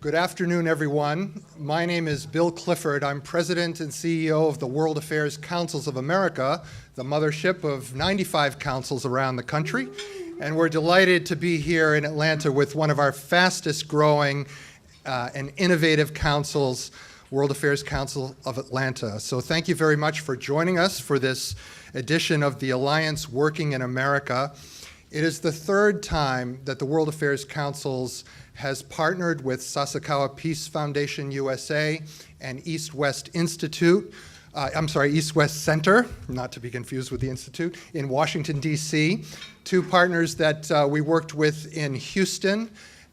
Good afternoon, everyone. My name is Bill Clifford. I'm President and CEO of the World Affairs Councils of America, the mothership of 95 councils around the country. And we're delighted to be here in Atlanta with one of our fastest growing and innovative councils, World Affairs Council of Atlanta. So thank you very much for joining us for this edition of the Alliance Working in America. It is the third time that the World Affairs Councils has partnered with Sasakawa Peace Foundation USA and East-West East-West Center, not to be confused with the Institute, in Washington, D.C., two partners that we worked with in Houston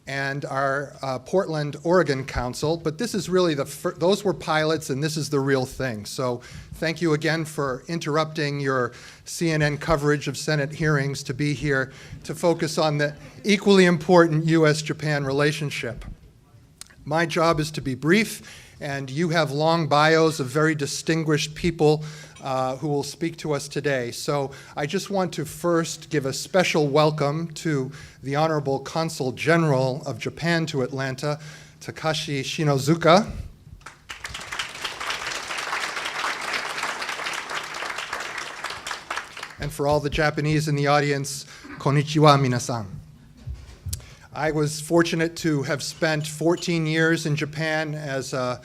and our Portland, Oregon Council. But this is really those were pilots, and this is the real thing. So thank you again for interrupting your CNN coverage of Senate hearings to be here to focus on the equally important U.S. Japan relationship. My job is to be brief, and you have long bios of very distinguished people who will speak to us today. So I just want to first give a special welcome to the Honorable Consul General of Japan to Atlanta, Takashi Shinozuka. And for all the Japanese in the audience, konnichiwa minasan. I was fortunate to have spent 14 years in Japan as a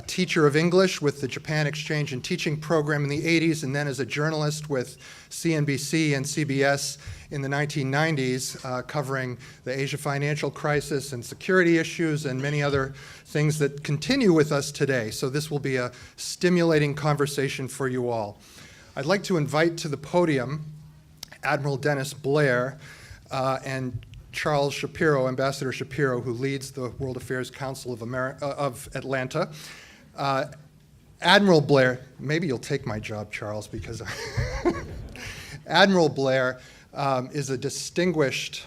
teacher of English with the Japan Exchange and Teaching Program in the 80s, and then as a journalist with CNBC and CBS in the 1990s, covering the Asia financial crisis and security issues and many other things that continue with us today. So this will be a stimulating conversation for you all. I'd like to invite to the podium Admiral Dennis Blair and Charles Shapiro, Ambassador Shapiro, who leads the World Affairs Council of Atlanta. Admiral Blair, maybe you'll take my job, Charles, because Admiral Blair is a distinguished,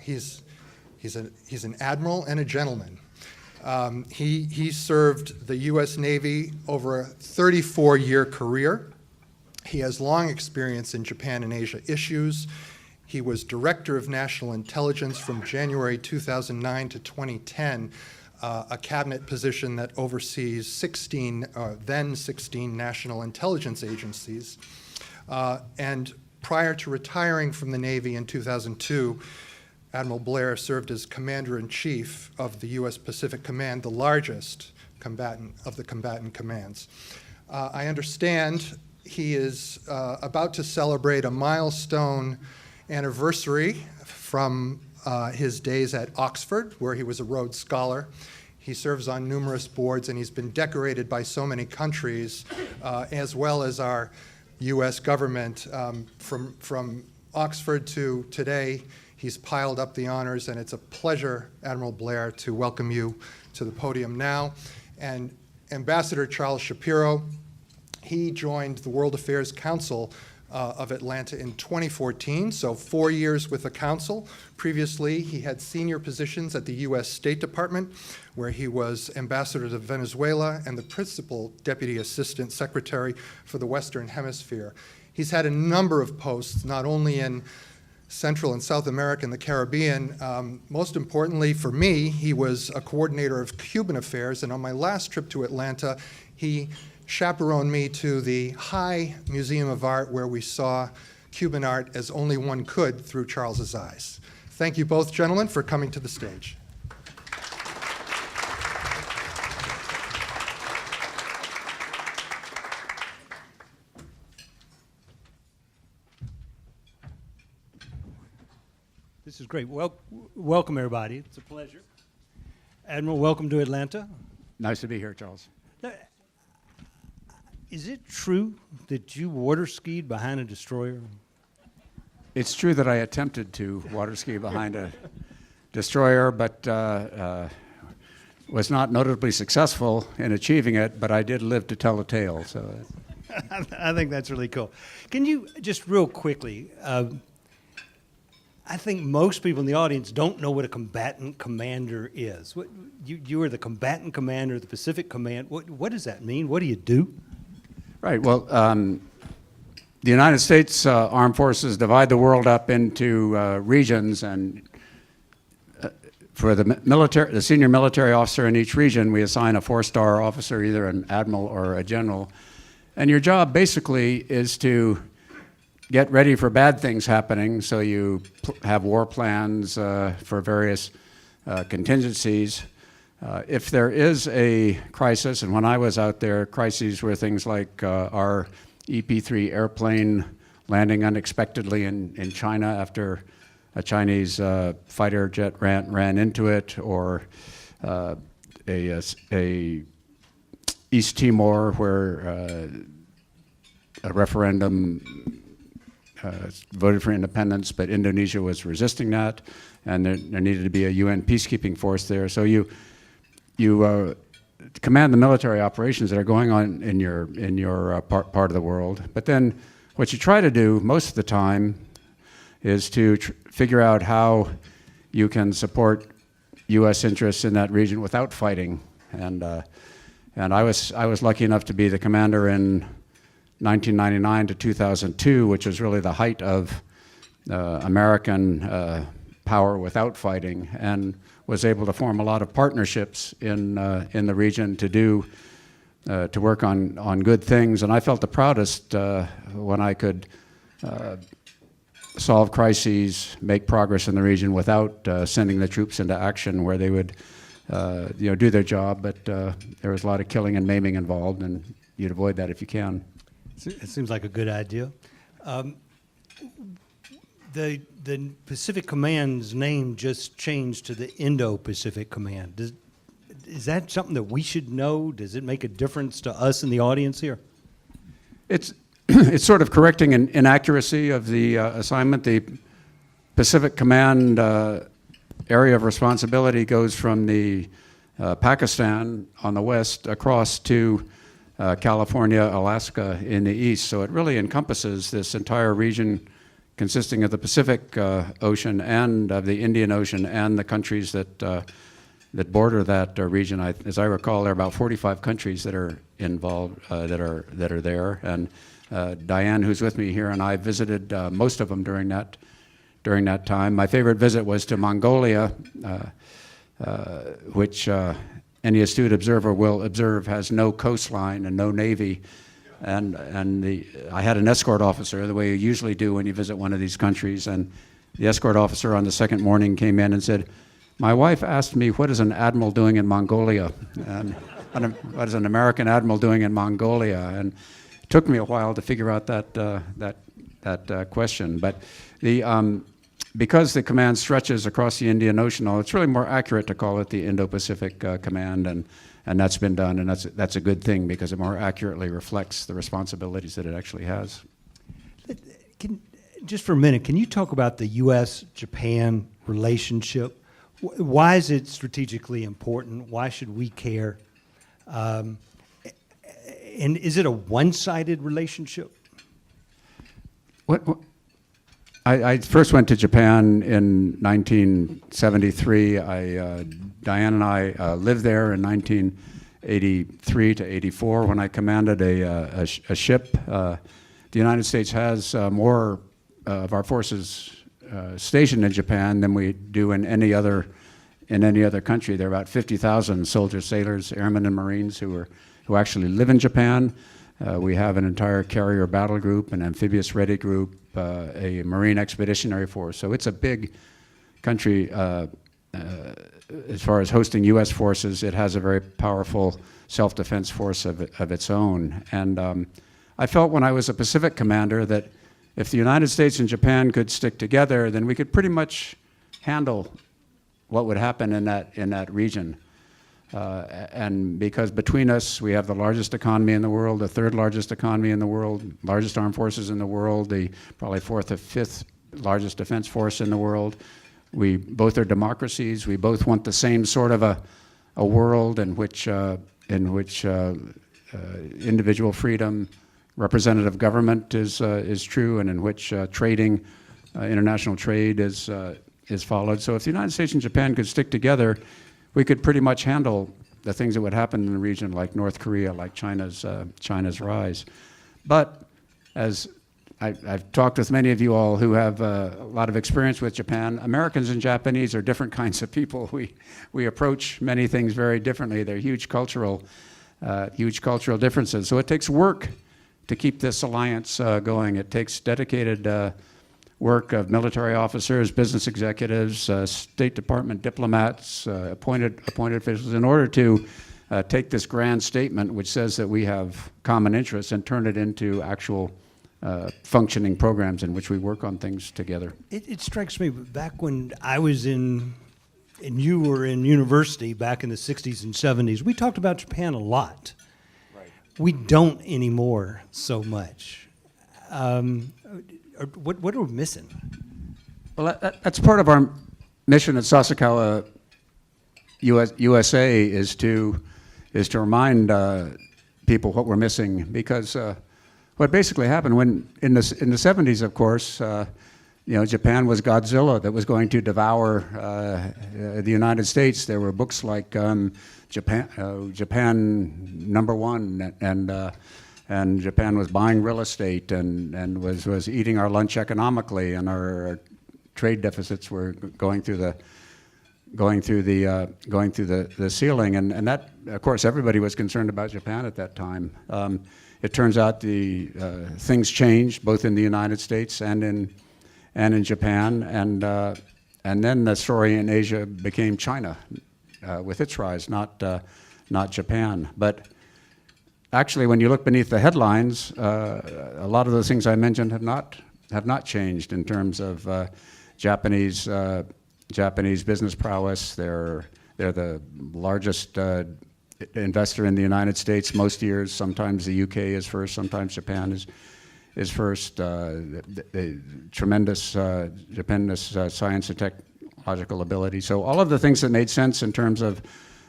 he's an admiral and a gentleman. He served the U.S. Navy over a 34-year career. He has long experience in Japan and Asia issues. He was Director of National Intelligence from January 2009 to 2010, a cabinet position that oversees then 16 national intelligence agencies. And prior to retiring from the Navy in 2002, Admiral Blair served as Commander-in-Chief of the U.S. Pacific Command, the largest combatant of the combatant commands. I understand he is about to celebrate a milestone anniversary from his days at Oxford, where he was a Rhodes Scholar. He serves on numerous boards, and he's been decorated by so many countries, as well as our U.S. government. From Oxford to today, he's piled up the honors, and it's a pleasure, Admiral Blair, to welcome you to the podium now. And Ambassador Charles Shapiro, he joined the World Affairs Council of Atlanta in 2014, so 4 years with the Council. Previously, he had senior positions at the U.S. State Department, where he was Ambassador to Venezuela and the Principal Deputy Assistant Secretary for the Western Hemisphere. He's had a number of posts, not only in Central and South America and the Caribbean. Most importantly for me, he was a coordinator of Cuban affairs, and on my last trip to Atlanta, he chaperoned me to the High Museum of Art, where we saw Cuban art as only one could through Charles's eyes. Thank you both, gentlemen, for coming to the stage. This is great. Welcome, everybody. It's a pleasure. Admiral, welcome to Atlanta. Nice to be here, Charles. Now, is it true that you water skied behind a destroyer? It's true that I attempted to water ski behind a destroyer, but was not notably successful in achieving it, but I did live to tell the tale. So, I think that's really cool. Can you just real quickly, I think most people in the audience don't know what a combatant commander is. You are the combatant commander of the Pacific Command. What does that mean? What do you do? Right. Well, the United States Armed Forces divide the world up into regions, and for the senior military officer in each region, we assign a 4-star officer, either an admiral or a general. And your job basically is to get ready for bad things happening, so you have war plans for various contingencies. If there is a crisis, and when I was out there, crises were things like our EP-3 airplane landing unexpectedly in China after a Chinese fighter jet ran into it, or a East Timor where a referendum voted for independence, but Indonesia was resisting that, and there needed to be a UN peacekeeping force there. So you command the military operations that are going on in your part of the world. But then what you try to do most of the time is to figure out how you can support U.S. interests in that region without fighting. And I was lucky enough to be the commander in 1999 to 2002, which was really the height of American power without fighting, and was able to form a lot of partnerships in the region to work on good things. And I felt the proudest when I could solve crises, make progress in the region without sending the troops into action where they would do their job, but there was a lot of killing and maiming involved, and you'd avoid that if you can. It seems like a good idea. The Pacific Command's name just changed to the Indo-Pacific Command. Is that something that we should know? Does it make a difference to us in the audience here? It's sort of correcting an inaccuracy of the assignment. The Pacific Command area of responsibility goes from the Pakistan on the west across to California, Alaska in the east. So it really encompasses this entire region consisting of the Pacific Ocean and of the Indian Ocean and the countries that border that region. As I recall, there are about 45 countries that are involved, that are there. And Diane, who's with me here, and I visited most of them during that time. My favorite visit was to Mongolia, which any astute observer will observe has no coastline and no navy. And I had an escort officer, the way you usually do when you visit one of these countries. And the escort officer on the second morning came in and said, "My wife asked me, what is an admiral doing in Mongolia? And what is an American admiral doing in Mongolia?" And it took me a while to figure out that question. But because the command stretches across the Indian Ocean, it's really more accurate to call it the Indo-Pacific Command, and that's been done, and that's a good thing because it more accurately reflects the responsibilities that it actually has. Just for a minute, can you talk about the U.S. Japan relationship? Why is it strategically important? Why should we care? And is it a one-sided relationship? I first went to Japan in 1973. Diane and I lived there in 1983 to 84 when I commanded a ship. The United States has more of our forces stationed in Japan than we do in any other country. There are about 50,000 soldiers, sailors, airmen, and Marines who actually live in Japan. We have an entire carrier battle group, an amphibious ready group, a Marine expeditionary force. So it's a big country as far as hosting U.S. forces. It has a very powerful self-defense force of its own. And I felt when I was a Pacific commander that if the United States and Japan could stick together, then we could pretty much handle what would happen in that region. And because between us, we have the largest economy in the world, the third largest economy in the world, largest armed forces in the world, the probably fourth or fifth largest defense force in the world. We both are democracies. We both want the same sort of a world in which individual freedom, representative government is true, and in which trading, international trade is followed. So if the United States and Japan could stick together, we could pretty much handle the things that would happen in the region, like North Korea, like China's rise. But as I've talked with many of you all who have a lot of experience with Japan. Americans and Japanese are different kinds of people. We approach many things very differently. There are huge cultural differences. So it takes work to keep this alliance going. It takes dedicated work of military officers, business executives, State Department diplomats, appointed officials, in order to take this grand statement which says that we have common interests and turn it into actual functioning programs in which we work on things together. It strikes me, back when I was and you were in university back in the 60s and 70s, we talked about Japan a lot. Right. We don't anymore so much. What are we missing? Well, that's part of our mission at Sasakawa USA is to remind people what we're missing, because what basically happened when in the 70s, of course, Japan was Godzilla that was going to devour the United States. There were books like Japan #1, and Japan was buying real estate and was eating our lunch economically, and our trade deficits were going through the ceiling, and that, of course, everybody was concerned about Japan at that time. It turns out the things changed both in the United States and in Japan, and then the story in Asia became China with its rise, not Japan. But actually, when you look beneath the headlines, a lot of those things I mentioned have not changed in terms of Japanese business prowess. They're the largest investor in the United States most years. Sometimes the UK is first, sometimes Japan is first. The tremendous science and technological ability. So all of the things that made sense in terms of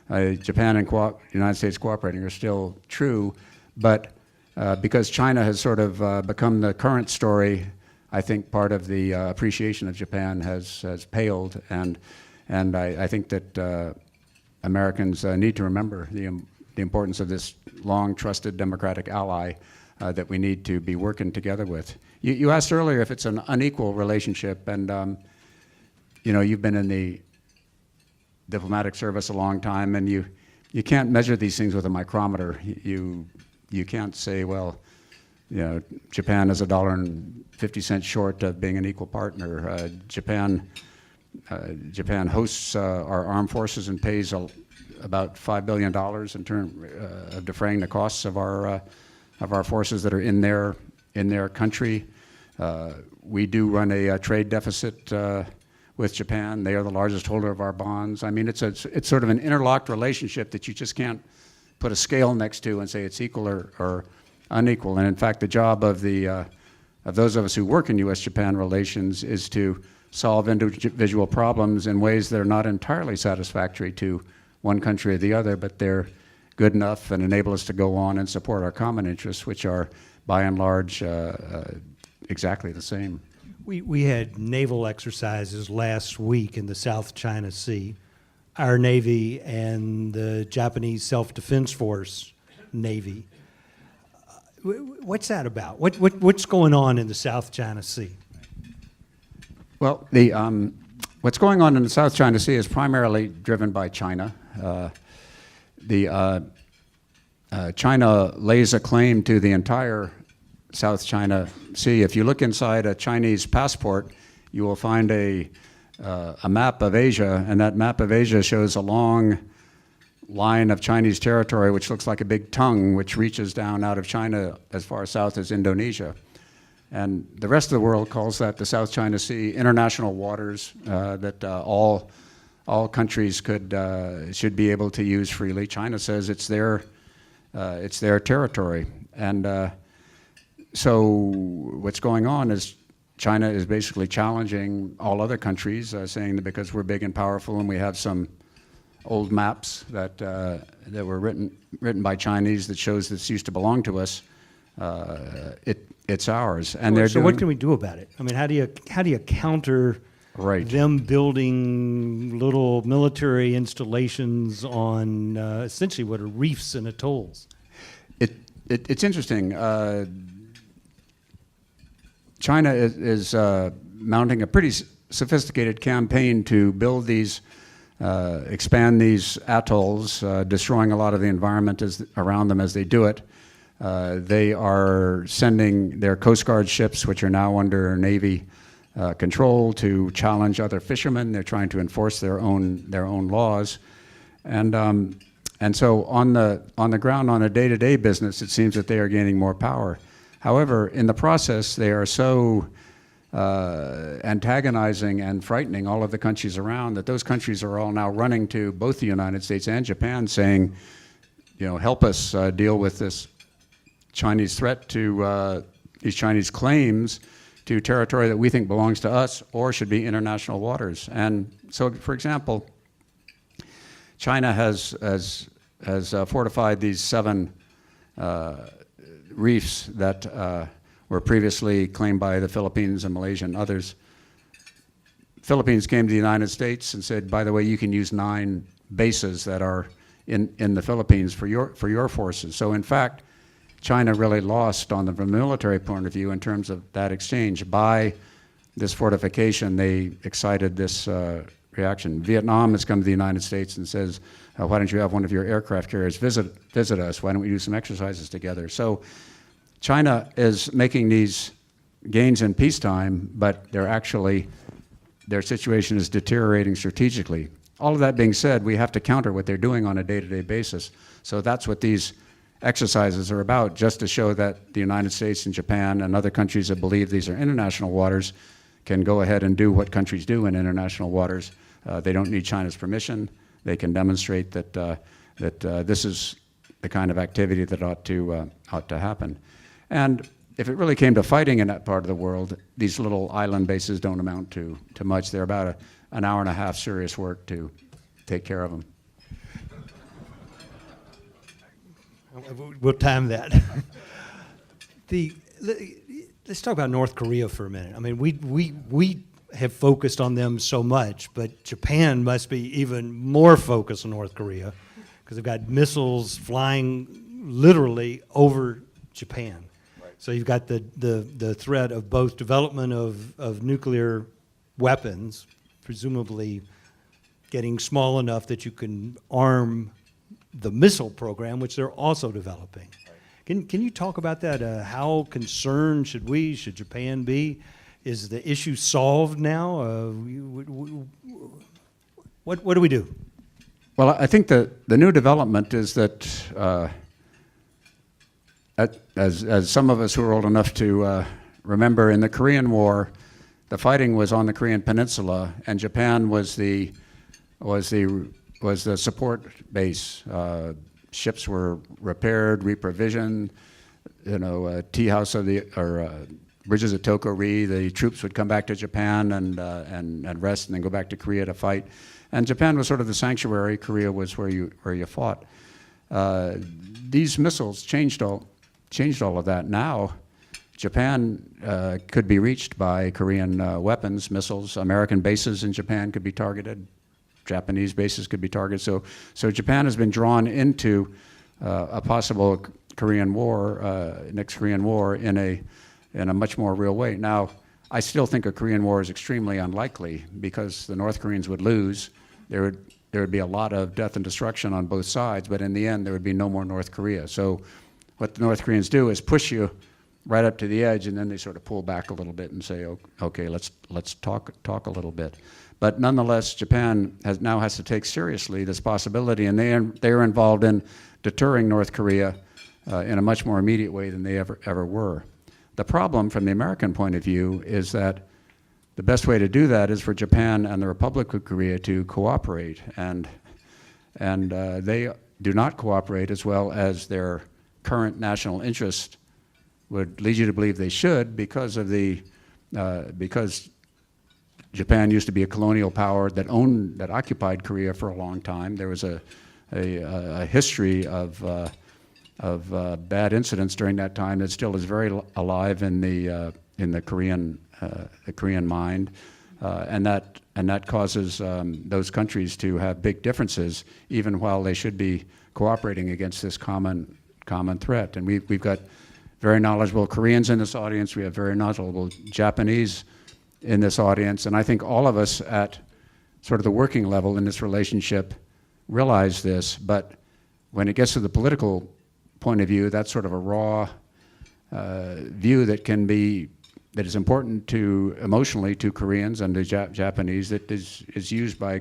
Japan and United States cooperating are still true, but because China has sort of become the current story, I think part of the appreciation of Japan has paled, and I think that Americans need to remember the importance of this long trusted democratic ally that we need to be working together with. You asked earlier if it's an unequal relationship, and you've been in the diplomatic service a long time, and you can't measure these things with a micrometer. You can't say, well, Japan is $1.50 short of being an equal partner. Japan hosts our armed forces and pays about $5 billion in terms of defraying the costs of our forces that are in their country. We do run a trade deficit with Japan. They are the largest holder of our bonds. I mean, it's sort of an interlocked relationship that you just can't put a scale next to and say it's equal or unequal. And in fact, the job of those of us who work in U.S.-Japan relations is to solve individual problems in ways that are not entirely satisfactory to one country or the other, but they're good enough and enable us to go on and support our common interests, which are, by and large, exactly the same. We had naval exercises last week in the South China Sea. Our Navy and the Japanese Self-Defense Force Navy. What's that about? What's going on in the South China Sea? Well, what's going on in the South China Sea is primarily driven by China. China lays a claim to the entire South China Sea. If you look inside a Chinese passport, you will find a map of Asia, and that map of Asia shows a long line of Chinese territory which looks like a big tongue which reaches down out of China as far south as Indonesia. And the rest of the world calls that the South China Sea, international waters that all countries should be able to use freely. China says it's their territory. And so what's going on is China is basically challenging all other countries, saying that because we're big and powerful and we have some old maps that were written by Chinese that shows this used to belong to us, it's ours. And so what can we do about it? I mean, how do you counter them building little military installations on essentially what are reefs and atolls? It's interesting. China is mounting a pretty sophisticated campaign to build these, expand these atolls, destroying a lot of the environment around them as they do it. They are sending their Coast Guard ships, which are now under Navy control, to challenge other fishermen. They're trying to enforce their own laws, and so on the ground, on a day-to-day business, it seems that they are gaining more power. However, in the process, they are so antagonizing and frightening all of the countries around that those countries are all now running to both the United States and Japan, saying, help us deal with this Chinese threat to these Chinese claims to territory that we think belongs to us or should be international waters. And so, for example, China has fortified these 7 reefs that were previously claimed by the Philippines and Malaysia and others. Philippines came to the United States and said, by the way, you can use 9 bases that are in the Philippines for your forces. So in fact, China really lost from a military point of view in terms of that exchange. By this fortification, they excited this reaction. Vietnam has come to the United States and says, why don't you have one of your aircraft carriers visit us? Why don't we do some exercises together? So China is making these gains in peacetime, but their situation is deteriorating strategically. All of that being said, we have to counter what they're doing on a day-to-day basis. So that's what these exercises are about, just to show that the United States and Japan and other countries that believe these are international waters can go ahead and do what countries do in international waters. They don't need China's permission. They can demonstrate that this is the kind of activity that ought to happen. And if it really came to fighting in that part of the world, these little island bases don't amount to much. They're about an hour and a half serious work to take care of them. We'll time that. Let's talk about North Korea for a minute. I mean, we have focused on them so much, but Japan must be even more focused on North Korea because they've got missiles flying literally over Japan. Right. So you've got the threat of both development of nuclear weapons, presumably getting small enough that you can arm the missile program, which they're also developing. Right. Can you talk about that? How concerned should Japan be? Is the issue solved now? What do we do? Well, I think the new development is that, as some of us who are old enough to remember, in the Korean War, the fighting was on the Korean Peninsula, and Japan was the support base. Ships were repaired, reprovisioned. Tea House bridges of Tokori. The troops would come back to Japan and rest, and then go back to Korea to fight. And Japan was sort of the sanctuary. Korea was where you fought. These missiles changed all of that. Now, Japan could be reached by Korean weapons, missiles. American bases in Japan could be targeted. Japanese bases could be targeted. So Japan has been drawn into a possible Korean War, next Korean War, in a much more real way. Now, I still think a Korean War is extremely unlikely because the North Koreans would lose. There would be a lot of death and destruction on both sides, but in the end, there would be no more North Korea. So what the North Koreans do is push you right up to the edge, and then they sort of pull back a little bit and say, okay, let's talk a little bit. But nonetheless, Japan now has to take seriously this possibility, and they are involved in deterring North Korea in a much more immediate way than they ever were. The problem from the American point of view is that the best way to do that is for Japan and the Republic of Korea to cooperate, and they do not cooperate as well as their current national interest would lead you to believe they should, because Japan used to be a colonial power that occupied Korea for a long time. There was a history of bad incidents during that time that still is very alive in the Korean mind, and that causes those countries to have big differences, even while they should be cooperating against this common threat. And we've got very knowledgeable Koreans in this audience. We have very knowledgeable Japanese in this audience. And I think all of us at sort of the working level in this relationship realize this. But when it gets to the political point of view, that's sort of a raw view that is important to emotionally to Koreans and to Japanese, that is used by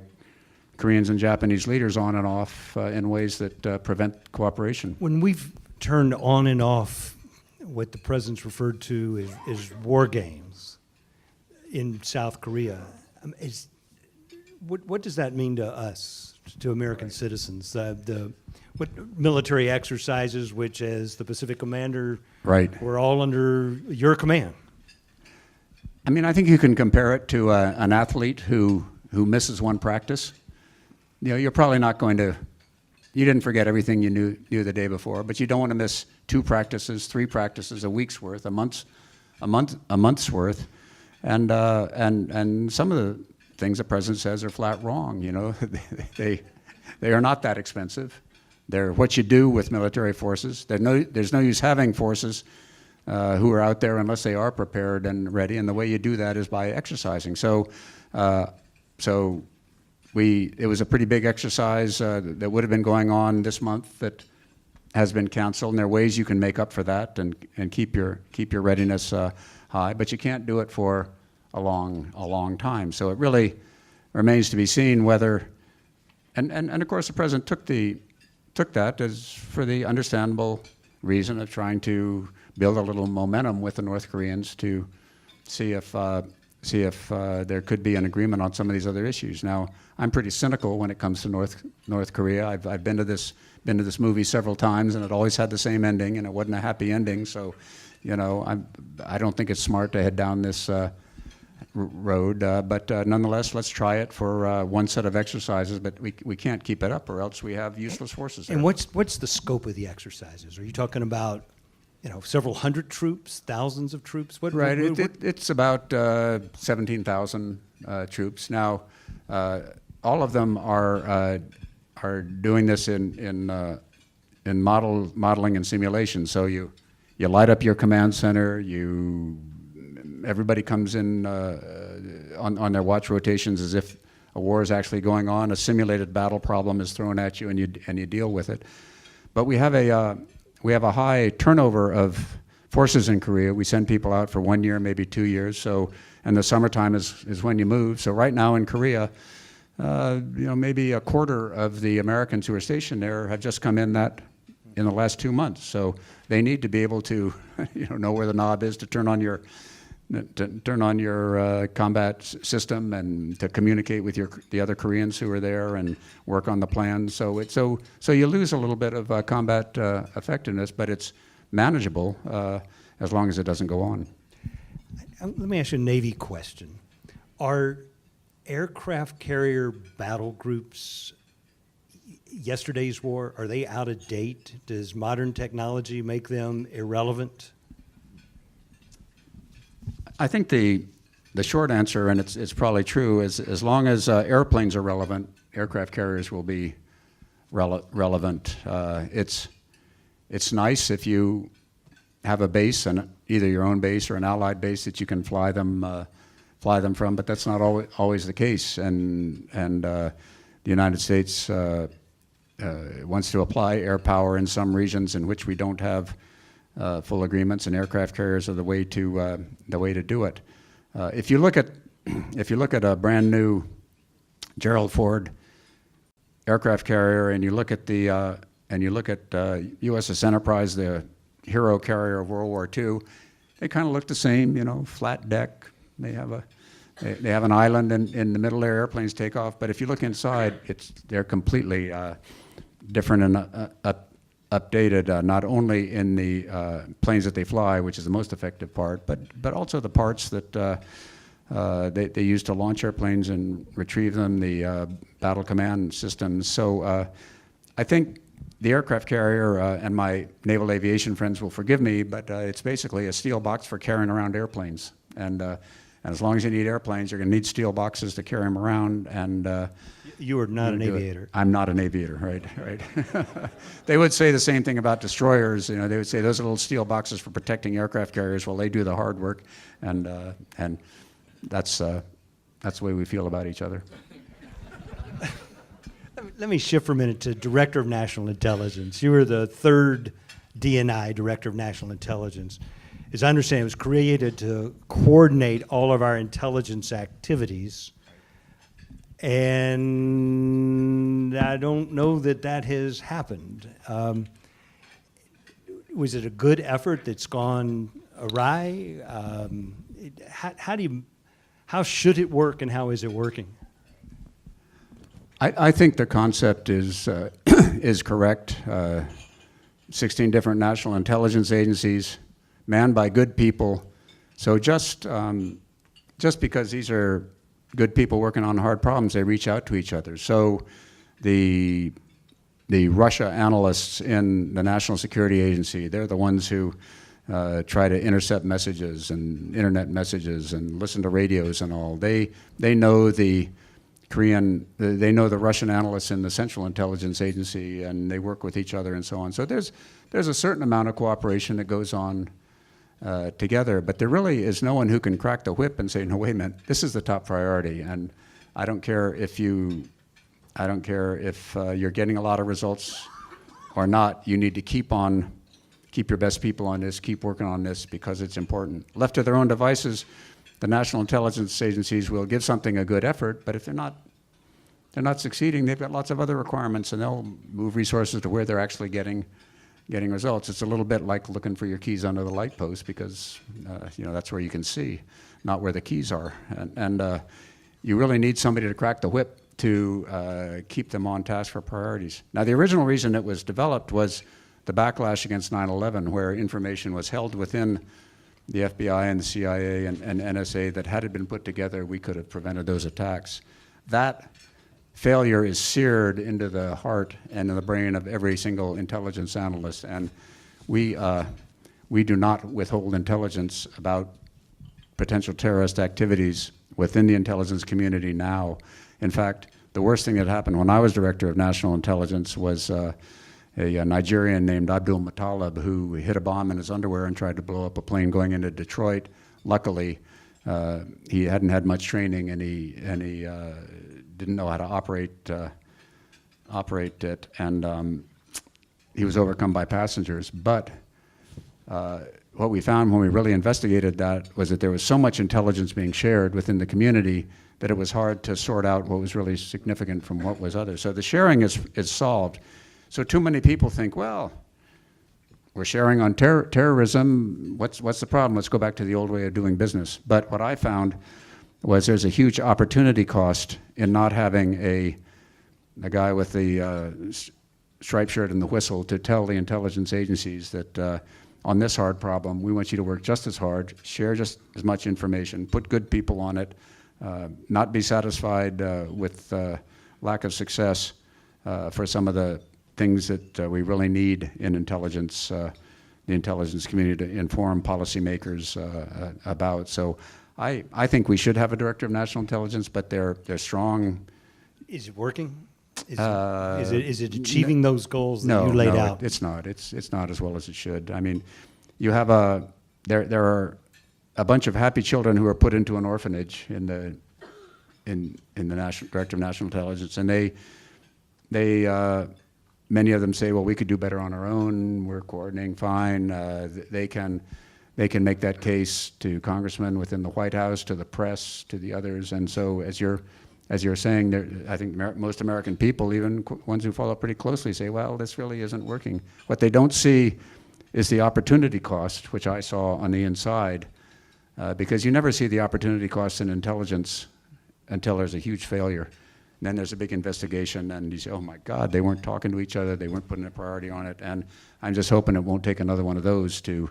Koreans and Japanese leaders on and off in ways that prevent cooperation. When we've turned on and off what the president's referred to as war games in South Korea, what does that mean to us, to American citizens? What military exercises, which as the Pacific Commander, were all under your command? I mean, I think you can compare it to an athlete who misses one practice. You know, you're probably not going to. You didn't forget everything you knew the day before, but you don't want to miss 2 practices, 3 practices, a week's worth, a month's worth, and some of the things the president says are flat wrong. You know, they are not that expensive. They're what you do with military forces. There's no use having forces who are out there unless they are prepared and ready, and the way you do that is by exercising. So it was a pretty big exercise that would have been going on this month that has been canceled, and there are ways you can make up for that and keep your readiness high, but you can't do it for a long time. So it really remains to be seen whether, and of course the president took that as for the understandable reason of trying to build a little momentum with the North Koreans to see if there could be an agreement on some of these other issues. Now, I'm pretty cynical when it comes to North Korea. I've been to this movie several times, and it always had the same ending, and it wasn't a happy ending. So, you know, I don't think it's smart to head down this road. But nonetheless, let's try it for one set of exercises. But we can't keep it up, or else we have useless forces there. And what's the scope of the exercises? Are you talking about, you know, several hundred troops, thousands of troops? It's about 17,000 troops. Now, all of them are doing this in modeling and simulation. So you light up your command center. Everybody comes in on their watch rotations as if a war is actually going on. A simulated battle problem is thrown at you, and you deal with it. But we have a high turnover of forces in Korea. We send people out for 1 year, maybe 2 years. So, and the summertime is when you move. So right now in Korea, maybe a quarter of the Americans who are stationed there have just come in the last 2 months. So they need to be able to, know where the knob is to turn on your combat system and to communicate with the other Koreans who are there and work on the plans. So you lose a little bit of combat effectiveness, but it's manageable as long as it doesn't go on. Let me ask you a Navy question. Are aircraft carrier battle groups yesterday's war, are they out of date? Does modern technology make them irrelevant? I think the short answer, and it's probably true, is as long as airplanes are relevant, aircraft carriers will be relevant. It's nice if you have a base, and either your own base or an allied base that you can fly them from, but that's not always the case. And the United States wants to apply air power in some regions in which we don't have full agreements, and aircraft carriers are the way to do it. If you look at a brand new Gerald Ford aircraft carrier, and you look at USS Enterprise, the hero carrier of World War II, they kind of look the same. Flat deck. They have an island in the middle there. Airplanes take off, but if you look inside, they're completely different and updated, not only in the planes that they fly, which is the most effective part, but also the parts that they use to launch airplanes and retrieve them, the battle command systems. So I think the aircraft carrier, and my naval aviation friends will forgive me, but it's basically a steel box for carrying around airplanes. And And as long as you need airplanes, you're going to need steel boxes to carry them around. And You are not an aviator. I'm not an aviator, right. They would say the same thing about destroyers. They would say those are little steel boxes for protecting aircraft carriers. Well, they do the hard work, and that's the way we feel about each other. Let me shift for a minute to Director of National Intelligence. You were the third DNI, Director of National Intelligence. As I understand, it was created to coordinate all of our intelligence activities. And I don't know that that has happened. Was it a good effort that's gone awry? How should it work, and how is it working? I think the concept is correct. 16 different national intelligence agencies, manned by good people. So just because these are good people working on hard problems, they reach out to each other. So the Russia analysts in the National Security Agency, they're the ones who try to intercept messages and internet messages and listen to radios and all. They know the Russian analysts in the Central Intelligence Agency, and they work with each other and so on. So there's a certain amount of cooperation that goes on together, but there really is no one who can crack the whip and say, no, wait a minute, this is the top priority, and I don't care if you're getting a lot of results or not. You need to keep your best people on this, keep working on this, because it's important. Left to their own devices, the national intelligence agencies will give something a good effort, but if they're not succeeding, they've got lots of other requirements, and they'll move resources to where they're actually getting results. It's a little bit like looking for your keys under the light post, because that's where you can see, not where the keys are. And you really need somebody to crack the whip to keep them on task for priorities. Now, the original reason it was developed was the backlash against 9/11, where information was held within the FBI and the CIA and NSA that, had it been put together, we could have prevented those attacks. That failure is seared into the heart and in the brain of every single intelligence analyst, and we do not withhold intelligence about potential terrorist activities within the intelligence community now. In fact, the worst thing that happened when I was Director of National Intelligence was a Nigerian named Abdul Muttalib, who hid a bomb in his underwear and tried to blow up a plane going into Detroit. Luckily, he hadn't had much training, and he didn't know how to operate it, and he was overcome by passengers. But what we found when we really investigated that was that there was so much intelligence being shared within the community that it was hard to sort out what was really significant from what was other. So the sharing is solved. So too many people think, well, we're sharing on terrorism. What's the problem? Let's go back to the old way of doing business. But what I found was there's a huge opportunity cost in not having a guy with the striped shirt and the whistle to tell the intelligence agencies that on this hard problem, we want you to work just as hard, share just as much information, put good people on it, not be satisfied with lack of success for some of the things that we really need in intelligence, the intelligence community to inform policymakers about. So I think we should have a Director of National Intelligence, but they're strong. Is it working? Is it achieving those goals that you laid out? It's not. It's not as well as it should. I mean, you have there are a bunch of happy children who are put into an orphanage in the National Director of National Intelligence, and they many of them say, well, we could do better on our own. We're coordinating fine. They can make that case to congressmen within the White House, to the press, to the others. And so, as you're saying, I think most American people, even ones who follow pretty closely, say, well, this really isn't working. What they don't see is the opportunity cost, which I saw on the inside, because you never see the opportunity cost in intelligence until there's a huge failure. And then there's a big investigation, and you say, oh my God, they weren't talking to each other, they weren't putting a priority on it, and I'm just hoping it won't take another one of those to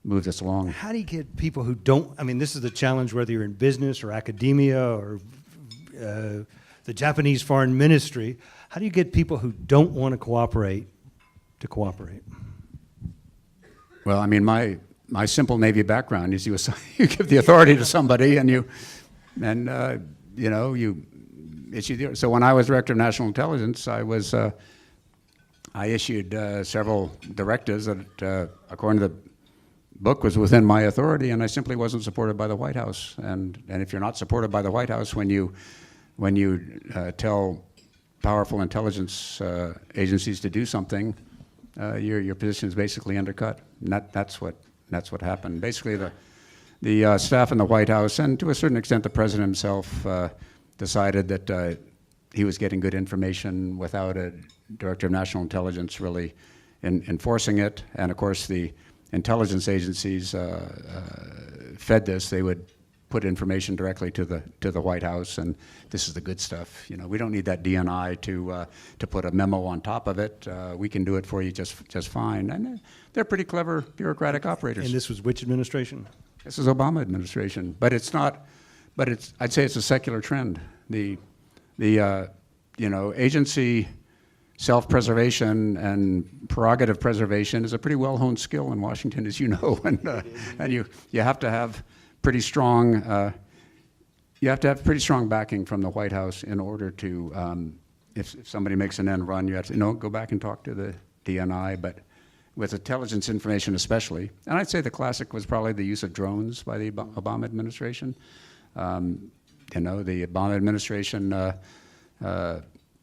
move this along. How do you get people who don't, I mean, this is the challenge whether you're in business or academia or the Japanese foreign ministry, how do you get people who don't want to cooperate to cooperate? Well, I mean, my my simple Navy background is you give the authority to somebody and you issue the. So when I was Director of National Intelligence, I issued several directives that, according to the book, was within my authority, and I simply wasn't supported by the White House. And if you're not supported by the White House when you tell powerful intelligence agencies to do something, your position is basically undercut. And that's what happened. Basically, the staff in the White House, and to a certain extent the president himself, decided that he was getting good information without a Director of National Intelligence really enforcing it. And of course, the intelligence agencies fed this. They would put information directly to the White House, and this is the good stuff. You know, we don't need that DNI to put a memo on top of it. We can do it for you just fine. And they're pretty clever bureaucratic operators. And this was which administration? This is Obama administration, but it's not. But I'd say it's a secular trend. The agency self-preservation and prerogative preservation is a pretty well-honed skill in Washington, as you know, and you have to have pretty strong backing from the White House in order to, if somebody makes an end run, you have to go back and talk to the DNI, but with intelligence information especially. And I'd say the classic was probably the use of drones by the Obama administration. The Obama administration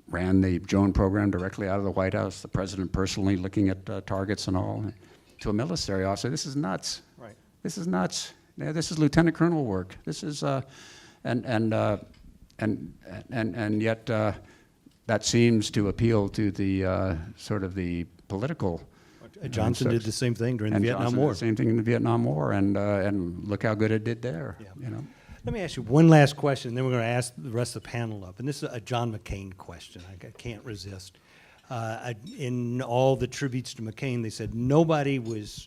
ran the drone program directly out of the White House, the president personally looking at targets and all, to a military officer. This is nuts. Right. This is nuts. Yeah, this is lieutenant colonel work. This is, and yet that seems to appeal to the sort of the political. Johnson did the same thing during the Vietnam Johnson War. did the same thing in the Vietnam War, and look how good it did there. Yeah. You know. Let me ask you one last question, then we're going to ask the rest of the panel up. And this is a John McCain question. I can't resist. In all the tributes to McCain, they said nobody was,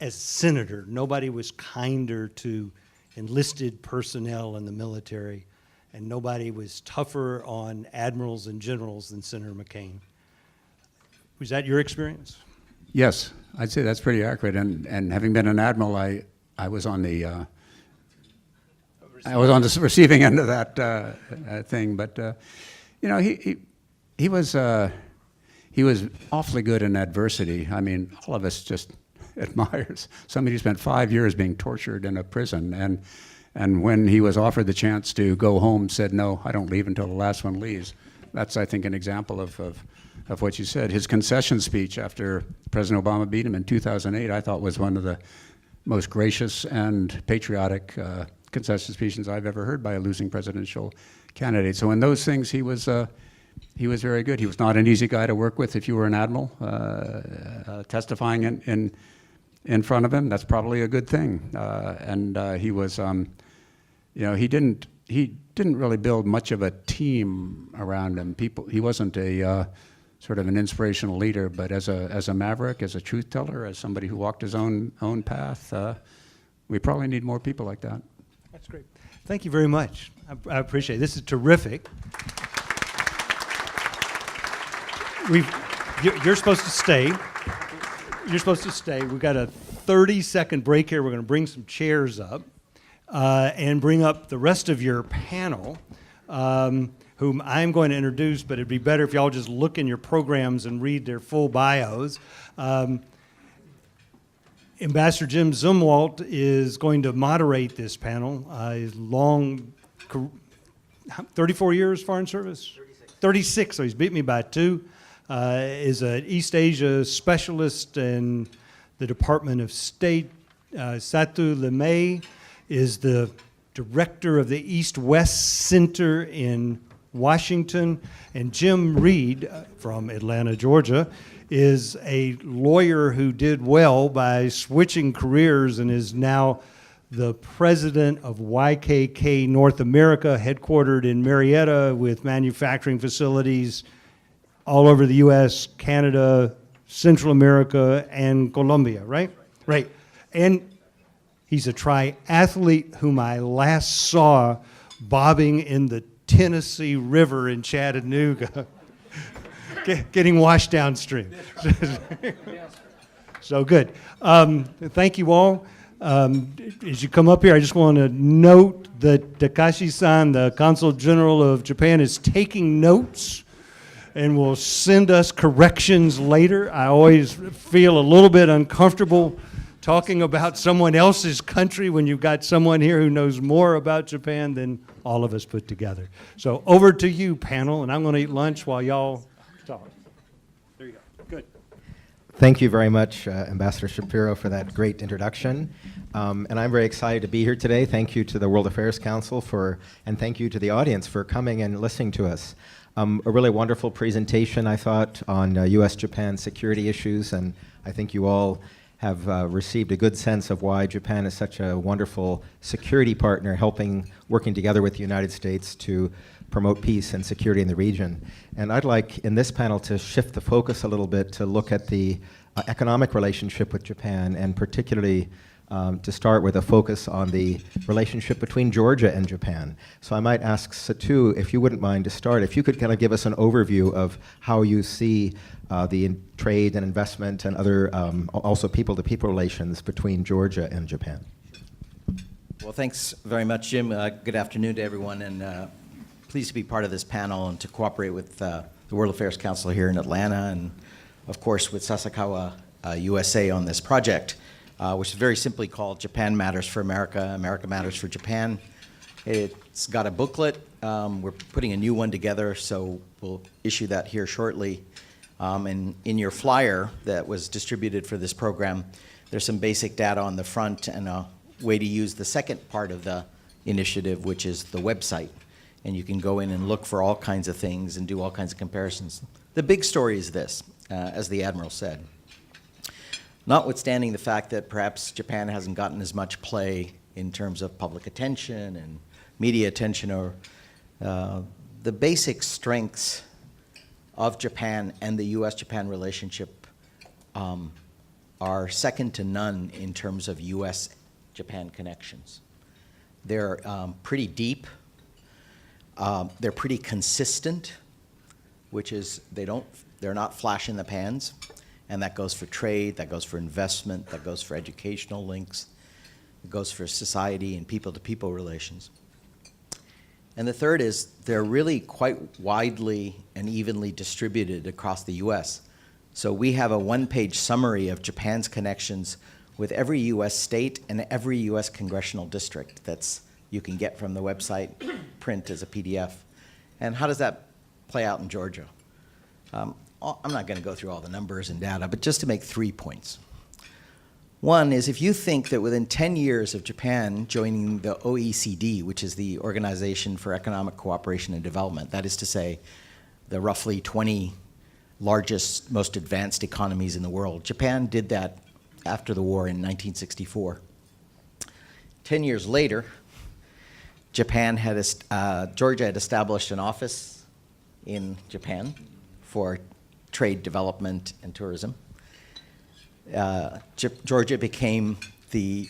as senator, nobody was kinder to enlisted personnel in the military, and nobody was tougher on admirals and generals than Senator McCain. Was that your experience? Yes, I'd say that's pretty accurate. And having been an admiral, I was on the receiving end of that thing. But he was awfully good in adversity. I mean, all of us just admires somebody who spent 5 years being tortured in a prison, and when he was offered the chance to go home, said, "No, I don't leave until the last one leaves." That's, I think, an example of what you said. His concession speech after President Obama beat him in 2008, I thought was one of the most gracious and patriotic concession speeches I've ever heard by a losing presidential candidate. So in those things, he was very good. He was not an easy guy to work with if you were an admiral testifying in front of him. That's probably a good thing. He was, he didn't really build much of a team around him. He wasn't a sort of an inspirational leader, but as a maverick, as a truth teller, as somebody who walked his own path, we probably need more people like that. That's great. Thank you very much. I appreciate it. This is terrific. You're supposed to stay. You're supposed to stay. We've got a 30-second break here. We're going to bring some chairs up and bring up the rest of your panel, whom I'm going to introduce, but it'd be better if y'all just look in your programs and read their full bios. Ambassador Jim Zumwalt is going to moderate this panel. His long, 34 years Foreign Service? 36, so he's beat me by 2. Is an East Asia specialist in the Department of State. Satu Limaye is the director of the East-West Center in Washington. And Jim Reed from Atlanta, Georgia, is a lawyer who did well by switching careers and is now the president of YKK North America, headquartered in Marietta with manufacturing facilities all over the U.S., Canada, Central America, and Colombia, right? Right. And he's a triathlete whom I last saw bobbing in the Tennessee River in Chattanooga, getting washed downstream. So good. Thank you all. As you come up here, I just want to note that Takashi-san, the Consul General of Japan, is taking notes and will send us corrections later. I always feel a little bit uncomfortable talking about someone else's country when you've got someone here who knows more about Japan than all of us put together. So over to you, panel, and I'm going to eat lunch while y'all talk. There you go. Good. Thank you very much, Ambassador Shapiro, for that great introduction. And I'm very excited to be here today. Thank you to the World Affairs Council and thank you to the audience for coming and listening to us. A really wonderful presentation, I thought, on U.S. Japan security issues, and I think you all have received a good sense of why Japan is such a wonderful security partner, working together with the United States to promote peace and security in the region. And I'd like, in this panel, to shift the focus a little bit to look at the economic relationship with Japan, and particularly to start with a focus on the relationship between Georgia and Japan. So I might ask Satu, if you wouldn't mind to start, if you could kind of give us an overview of how you see the trade and investment and other also people-to-people relations between Georgia and Japan. Well, thanks very much, Jim. Good afternoon to everyone, and pleased to be part of this panel and to cooperate with the World Affairs Council here in Atlanta, and of course with Sasakawa USA on this project, which is very simply called Japan Matters for America, America Matters for Japan. It's got a booklet. We're putting a new one together, so we'll issue that here shortly. And in your flyer that was distributed for this program, there's some basic data on the front and a way to use the second part of the initiative, which is the website. And you can go in and look for all kinds of things and do all kinds of comparisons. The big story is this, as the Admiral said. Notwithstanding the fact that perhaps Japan hasn't gotten as much play in terms of public attention and media attention, or the basic strengths of Japan and the U.S. Japan relationship are second to none in terms of U.S. Japan connections. They're pretty deep. They're pretty consistent, which is they're not flash in the pans. And that goes for trade, that goes for investment, that goes for educational links, it goes for society and people-to-people relations. And the third is they're really quite widely and evenly distributed across the U.S. So we have a one-page summary of Japan's connections with every U.S. state and every U.S. congressional district you can get from the website, print as a PDF. And how does that play out in Georgia? I'm not going to go through all the numbers and data, but just to make 3 points. One is, if you think that within 10 years of Japan joining the OECD, which is the Organization for Economic Cooperation and Development, that is to say, the roughly 20 largest, most advanced economies in the world, Japan did that after the war in 1964. 10 years later, Georgia had established an office in Japan for trade, development, and tourism. Georgia became the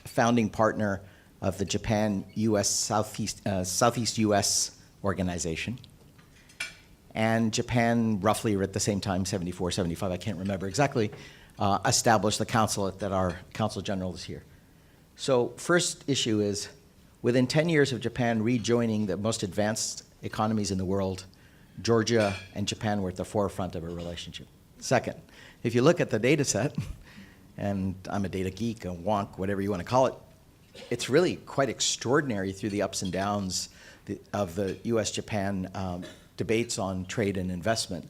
founding partner of the Japan-U.S. Southeast U.S. organization. And Japan, roughly at the same time, 74, 75, I can't remember exactly, established the consulate that our Consul General is here. So first issue is, within 10 years of Japan rejoining the most advanced economies in the world, Georgia and Japan were at the forefront of a relationship. Second, if you look at the data set, and I'm a data geek, a wonk, whatever you want to call it, it's really quite extraordinary through the ups and downs of the U.S.-Japan debates on trade and investment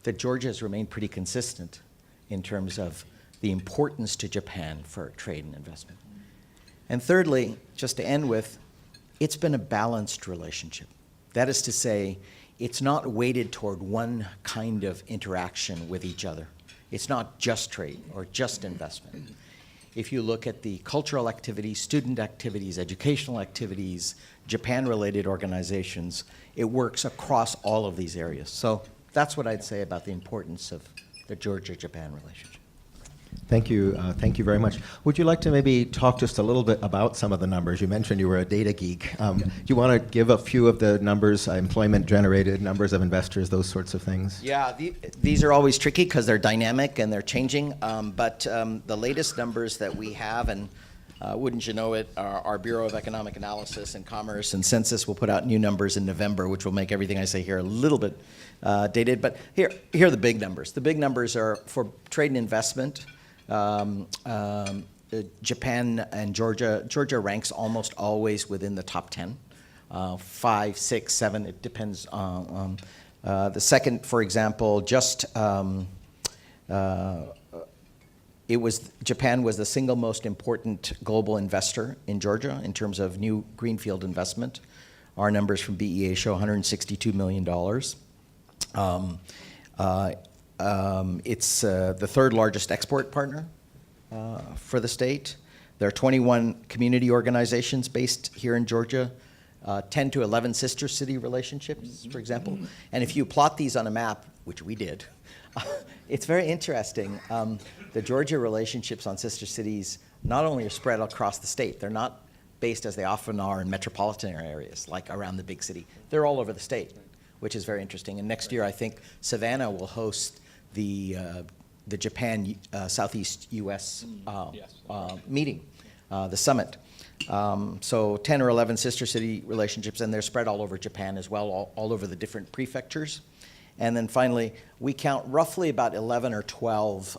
that Georgia has remained pretty consistent in terms of the importance to Japan for trade and investment. And thirdly, just to end with, it's been a balanced relationship. That is to say, it's not weighted toward one kind of interaction with each other. It's not just trade or just investment. If you look at the cultural activities, student activities, educational activities, Japan-related organizations, it works across all of these areas. So that's what I'd say about the importance of the Georgia-Japan relationship. Thank you. Thank you very much. Would you like to maybe talk just a little bit about some of the numbers? You mentioned you were a data geek. Do you want to give a few of the numbers, employment generated, numbers of investors, those sorts of things? Yeah, these are always tricky because they're dynamic and they're changing. But the latest numbers that we have, and wouldn't you know it, our Bureau of Economic Analysis and Commerce and Census will put out new numbers in November, which will make everything I say here a little bit dated. But here are the big numbers. The big numbers are for trade and investment. Japan and Georgia. Georgia ranks almost always within the top 10, 5, 6, 7. It depends on the second. For example, Japan was the single most important global investor in Georgia in terms of new greenfield investment. Our numbers from BEA show $162 million. It's the third largest export partner for the state. There are 21 community organizations based here in Georgia, 10 to 11 sister city relationships, for example. And if you plot these on a map, which we did, it's very interesting. The Georgia relationships on sister cities not only are spread across the state, they're not based as they often are in metropolitan areas, like around the big city. They're all over the state, which is very interesting. And next year, I think Savannah will host the Japan Southeast U.S. Meeting, the summit. So 10 or 11 sister city relationships, and they're spread all over Japan as well, all over the different prefectures. And then finally, we count roughly about 11 or 12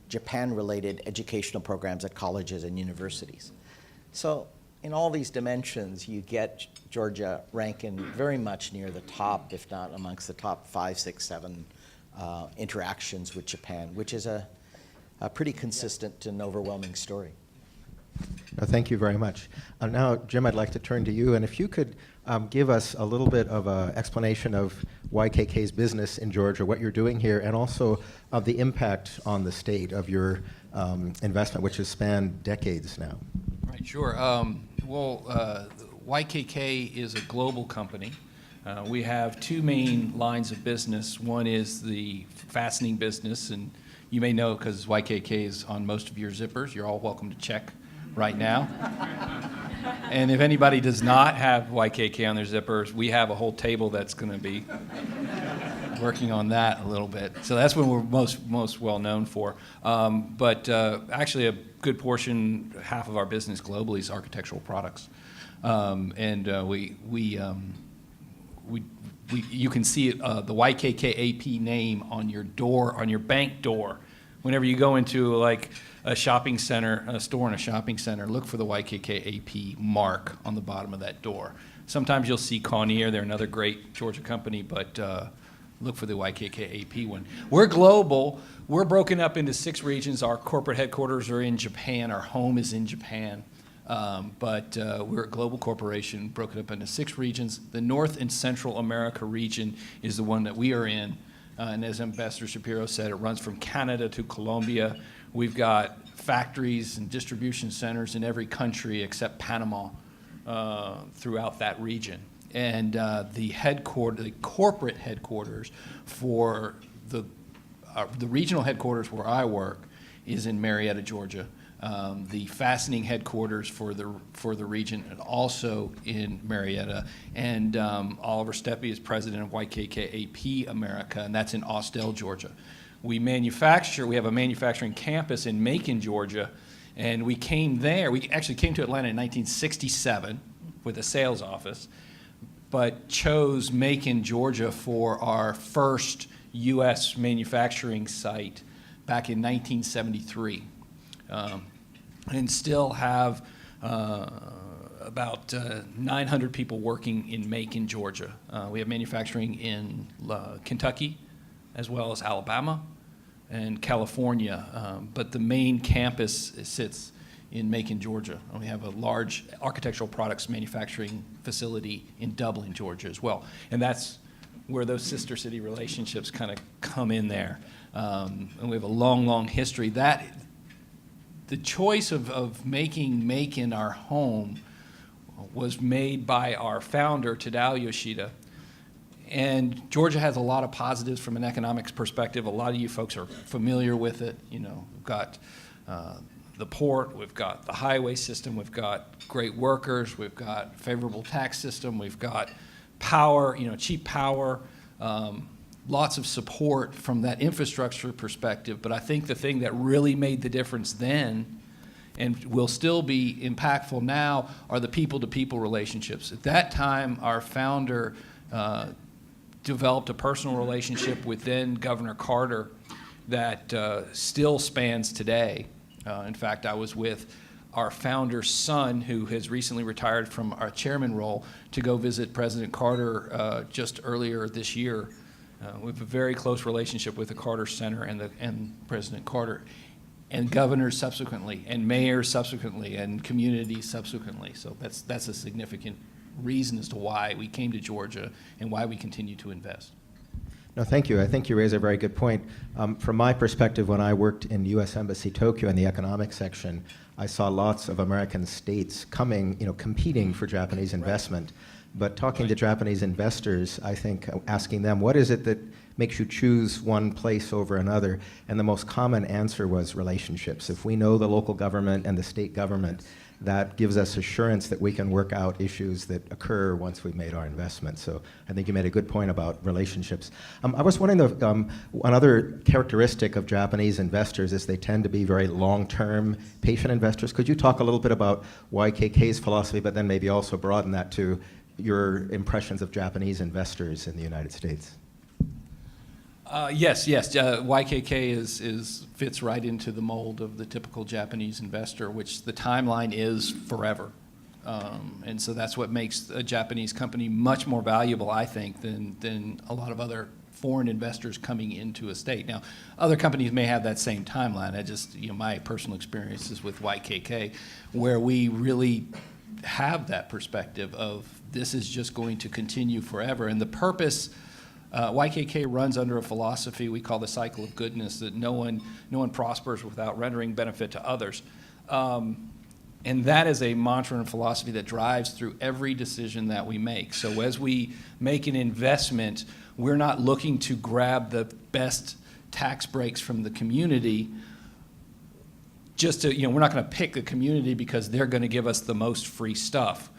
Japan-related educational programs at colleges and universities. So in all these dimensions, you get Georgia ranking very much near the top, if not amongst the top 5, 6, 7 interactions with Japan, which is a pretty consistent and overwhelming story. Thank you very much. Now, Jim, I'd like to turn to you, and if you could give us a little bit of an explanation of YKK's business in Georgia, what you're doing here, and also of the impact on the state of your investment, which has spanned decades now. Right, sure. YKK is a global company. We have two main lines of business. One is the fastening business, and you may know because YKK is on most of your zippers. You're all welcome to check right now. And if anybody does not have YKK on their zippers, we have a whole table that's going to be working on that a little bit. So that's what we're most well known for. But actually, a good portion, half of our business globally is architectural products, and you can see it, the YKK AP name on your door, on your bank door. Whenever you go into like a shopping center, a store in a shopping center, look for the YKK AP mark on the bottom of that door. Sometimes you'll see Conair, they're another great Georgia company, but look for the YKK AP one. We're global. We're broken up into 6 regions. Our corporate headquarters are in Japan. Our home is in Japan. But we're a global corporation broken up into 6 regions. The North and Central America region is the one that we are in. And as Ambassador Shapiro said, it runs from Canada to Colombia. We've got factories and distribution centers in every country except Panama throughout that region. And the corporate headquarters for the regional headquarters where I work is in Marietta, Georgia. The fastening headquarters for the region and also in Marietta, and Oliver Steppe is president of YKK AP America, and that's in Austell, Georgia. We have a manufacturing campus in Macon, Georgia, and we came there. We actually came to Atlanta in 1967 with a sales office, but chose Macon, Georgia for our first U.S. manufacturing site back in 1973. And still have about 900 people working in Macon, Georgia. We have manufacturing in Kentucky, as well as Alabama and California, but the main campus sits in Macon, Georgia. And we have a large architectural products manufacturing facility in Dublin, Georgia as well. And that's where those sister city relationships kind of come in there. And we have a long, long history. The choice of making Macon our home was made by our founder, Tadao Yoshida, And Georgia has a lot of positives from an economics perspective. A lot of you folks are familiar with it. You know, we've got the port, we've got the highway system, we've got great workers, we've got favorable tax system, we've got power, you know, cheap power, lots of support from that infrastructure perspective. But I think the thing that really made the difference then and will still be impactful now are the people-to-people relationships. At that time, our founder developed a personal relationship with then Governor Carter that still spans today. In fact, I was with our founder's son, who has recently retired from our chairman role, to go visit President Carter just earlier this year. We have a very close relationship with the Carter Center and President Carter, and governors subsequently, and mayors subsequently, and communities subsequently. So that's a significant reason as to why we came to Georgia and why we continue to invest. No, thank you. I think you raise a very good point. From my perspective, when I worked in U.S. Embassy Tokyo in the economics section, I saw lots of American states coming, you know, competing for Japanese investment. But talking to Japanese investors, I think asking them, what is it that makes you choose one place over another? And the most common answer was relationships. If we know the local government and the state government, that gives us assurance that we can work out issues that occur once we've made our investment. So I think you made a good point about relationships. I was wondering, one other characteristic of Japanese investors is they tend to be very long-term, patient investors. Could you talk a little bit about YKK's philosophy, but then maybe also broaden that to your impressions of Japanese investors in the United States? Yes. YKK fits right into the mold of the typical Japanese investor, which the timeline is forever. And so that's what makes a Japanese company much more valuable, I think, than a lot of other foreign investors coming into a state. Now, other companies may have that same timeline. My personal experience is with YKK, where we really have that perspective of this is just going to continue forever. And the purpose, YKK runs under a philosophy we call the cycle of goodness, that no one prospers without rendering benefit to others. And that is a mantra and philosophy that drives through every decision that we make. So as we make an investment, we're not looking to grab the best tax breaks from the community. We're not going to pick the community because they're going to give us the most free stuff.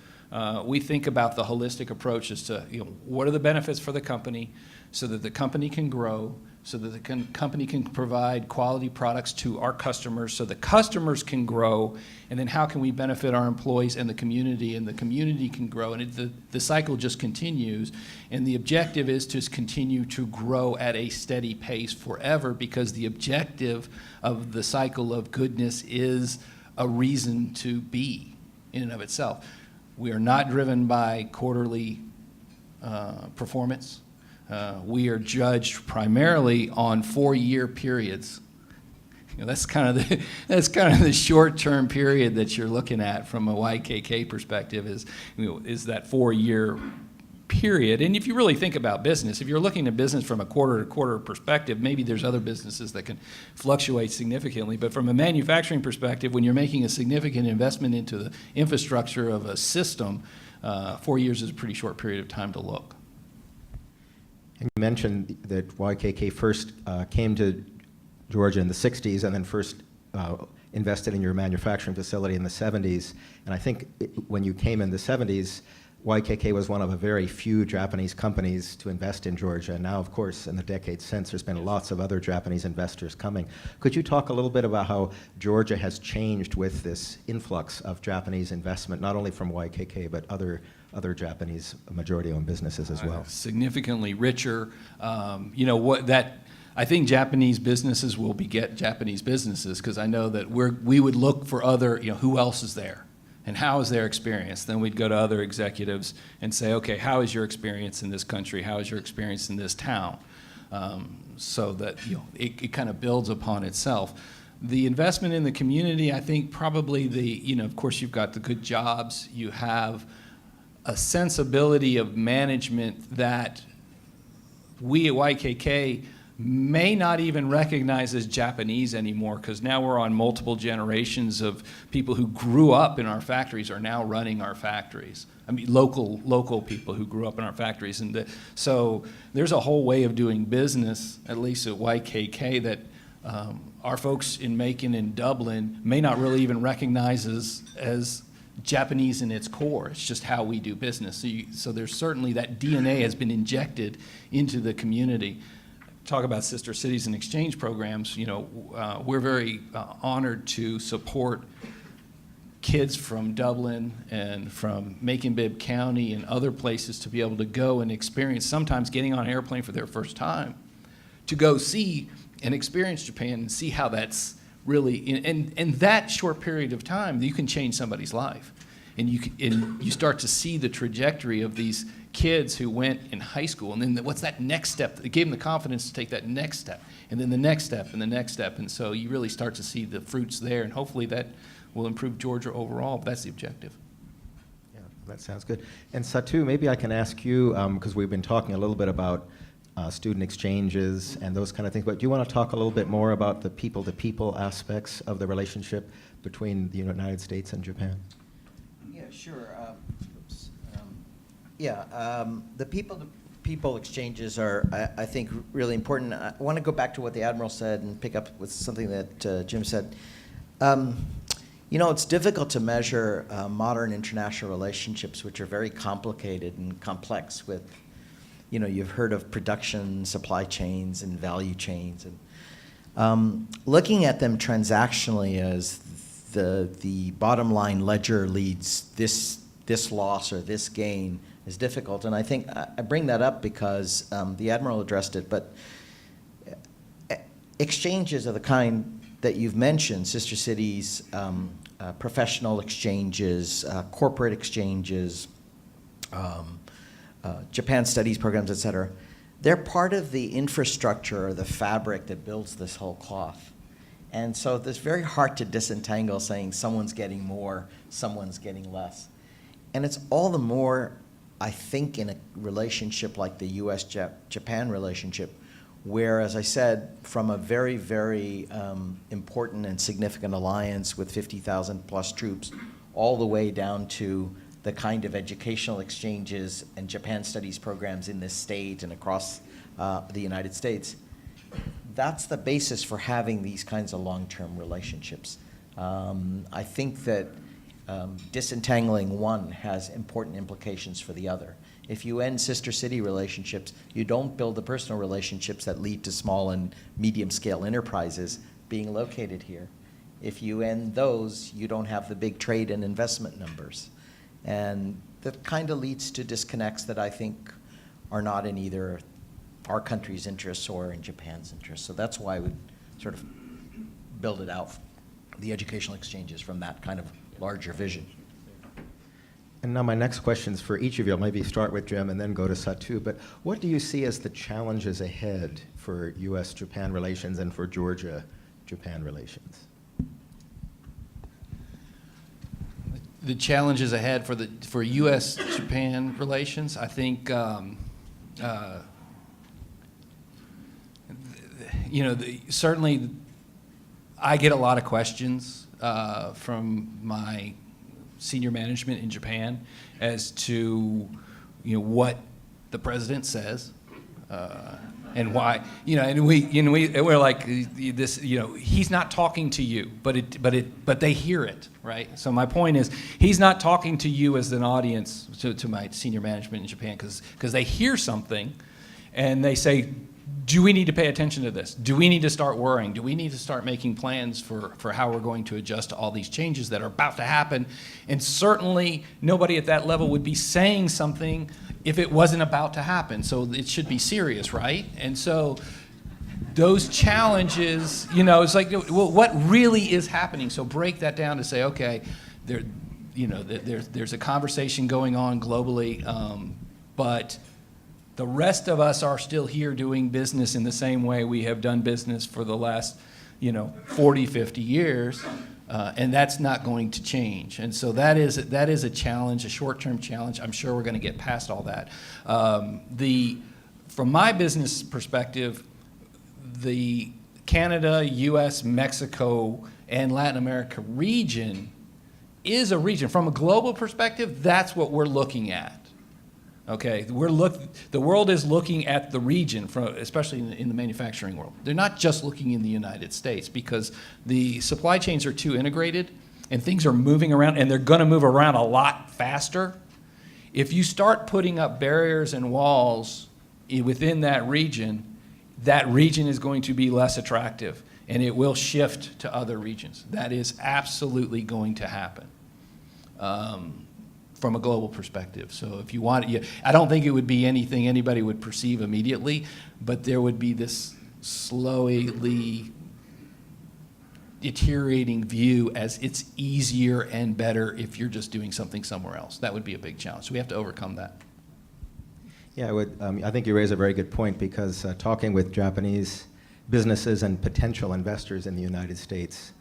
We think about the holistic approach as to what are the benefits for the company so that the company can grow, so that the company can provide quality products to our customers, so the customers can grow, and then how can we benefit our employees and the community can grow, and the cycle just continues. And the objective is to continue to grow at a steady pace forever, because the objective of the cycle of goodness is a reason to be in and of itself. We are not driven by quarterly performance. We are judged primarily on 4-year periods. That's kind of the short-term period that you're looking at from a YKK perspective is that 4-year period. And if you really think about business, if you're looking at business from a quarter-to-quarter perspective, maybe there's other businesses that can fluctuate significantly. But from a manufacturing perspective, when you're making a significant investment into the infrastructure of a system, 4 years is a pretty short period of time to look. And you mentioned that YKK first came to Georgia in the 60s and then first invested in your manufacturing facility in the 70s. And I think when you came in the 70s, YKK was one of a very few Japanese companies to invest in Georgia. And now, of course, in the decades since, there's been lots of other Japanese investors coming. Could you talk a little bit about how Georgia has changed with this influx of Japanese investment, not only from YKK, but other Japanese majority-owned businesses as well? Significantly richer. I think Japanese businesses will beget Japanese businesses, because I know that we would look for other, who else is there? And how is their experience? Then we'd go to other executives and say, okay, how is your experience in this country? How is your experience in this town? So that it kind of builds upon itself. The investment in the community, I think probably of course you've got the good jobs. You have a sensibility of management that we at YKK may not even recognize as Japanese anymore, because now we're on multiple generations of people who grew up in our factories are now running our factories. I mean, local people who grew up in our factories. So there's a whole way of doing business, at least at YKK, that our folks in Macon and Dublin may not really even recognize as Japanese in its core. It's just how we do business. So there's certainly that DNA has been injected into the community. Talk about sister cities and exchange programs. We're very honored to support kids from Dublin and from Macon-Bibb County and other places to be able to go and experience, sometimes getting on an airplane for their first time, to go see and experience Japan and see how that's really, in that short period of time, you can change somebody's life. And you start to see the trajectory of these kids who went in high school, and then what's that next step? It gave them the confidence to take that next step, and then the next step, and the next step. And so you really start to see the fruits there, and hopefully that will improve Georgia overall. But that's the objective. Yeah, that sounds good. And Satu, maybe I can ask you, because we've been talking a little bit about student exchanges and those kind of things, but do you want to talk a little bit more about the people-to-people aspects of the relationship between the United States and Japan? Yeah, sure. The people-to-people exchanges are, I think, really important. I want to go back to what the Admiral said and pick up with something that Jim said. It's difficult to measure modern international relationships, which are very complicated and complex with, you've heard of production, supply chains, and value chains. And looking at them transactionally as the bottom line ledger leads this loss or this gain is difficult. And I think I bring that up because the Admiral addressed it, but exchanges of the kind that you've mentioned, sister cities, professional exchanges, corporate exchanges, Japan studies programs, et cetera, they're part of the infrastructure or the fabric that builds this whole cloth. And so it's very hard to disentangle saying someone's getting more, someone's getting less. And it's all the more, I think, in a relationship like the U.S. Japan relationship, where, as I said, from a very, very important and significant alliance with 50,000 plus troops, all the way down to the kind of educational exchanges and Japan studies programs in this state and across the United States, that's the basis for having these kinds of long-term relationships. I think that disentangling one has important implications for the other. If you end sister city relationships, you don't build the personal relationships that lead to small and medium-scale enterprises being located here. If you end those, you don't have the big trade and investment numbers. And that kind of leads to disconnects that I think are not in either our country's interests or in Japan's interests. So that's why I would sort of build it out, the educational exchanges, from that kind of larger vision. And now my next question is for each of you. I'll maybe start with Jim and then go to Satu. But what do you see as the challenges ahead for U.S.-Japan relations and for Georgia-Japan relations? The challenges ahead for U.S.-Japan relations, I think, certainly I get a lot of questions from my senior management in Japan as to what the president says and why, and we're like this, he's not talking to you, but they hear it, right? So my point is, he's not talking to you as an audience, to my senior management in Japan, because they hear something and they say, do we need to pay attention to this? Do we need to start worrying? Do we need to start making plans for how we're going to adjust to all these changes that are about to happen? And certainly nobody at that level would be saying something if it wasn't about to happen. So it should be serious, right? And so those challenges, it's like, well, what really is happening? So break that down to say, okay, there's a conversation going on globally, but the rest of us are still here doing business in the same way we have done business for the last, 40, 50 years, and that's not going to change. And so that is a challenge, a short-term challenge. I'm sure we're going to get past all that. From my business perspective, the Canada, U.S., Mexico, and Latin America region is a region. From a global perspective, that's what we're looking at. Okay, the world is looking at the region, especially in the manufacturing world. They're not just looking in the United States because the supply chains are too integrated and things are moving around, and they're going to move around a lot faster. If you start putting up barriers and walls within that region is going to be less attractive, and it will shift to other regions. That is absolutely going to happen. From a global perspective. So if you want, I don't think it would be anything anybody would perceive immediately, but there would be this slowly deteriorating view as it's easier and better if you're just doing something somewhere else. That would be a big challenge. So we have to overcome that. Yeah, I think you raise a very good point because talking with Japanese businesses and potential investors in the United States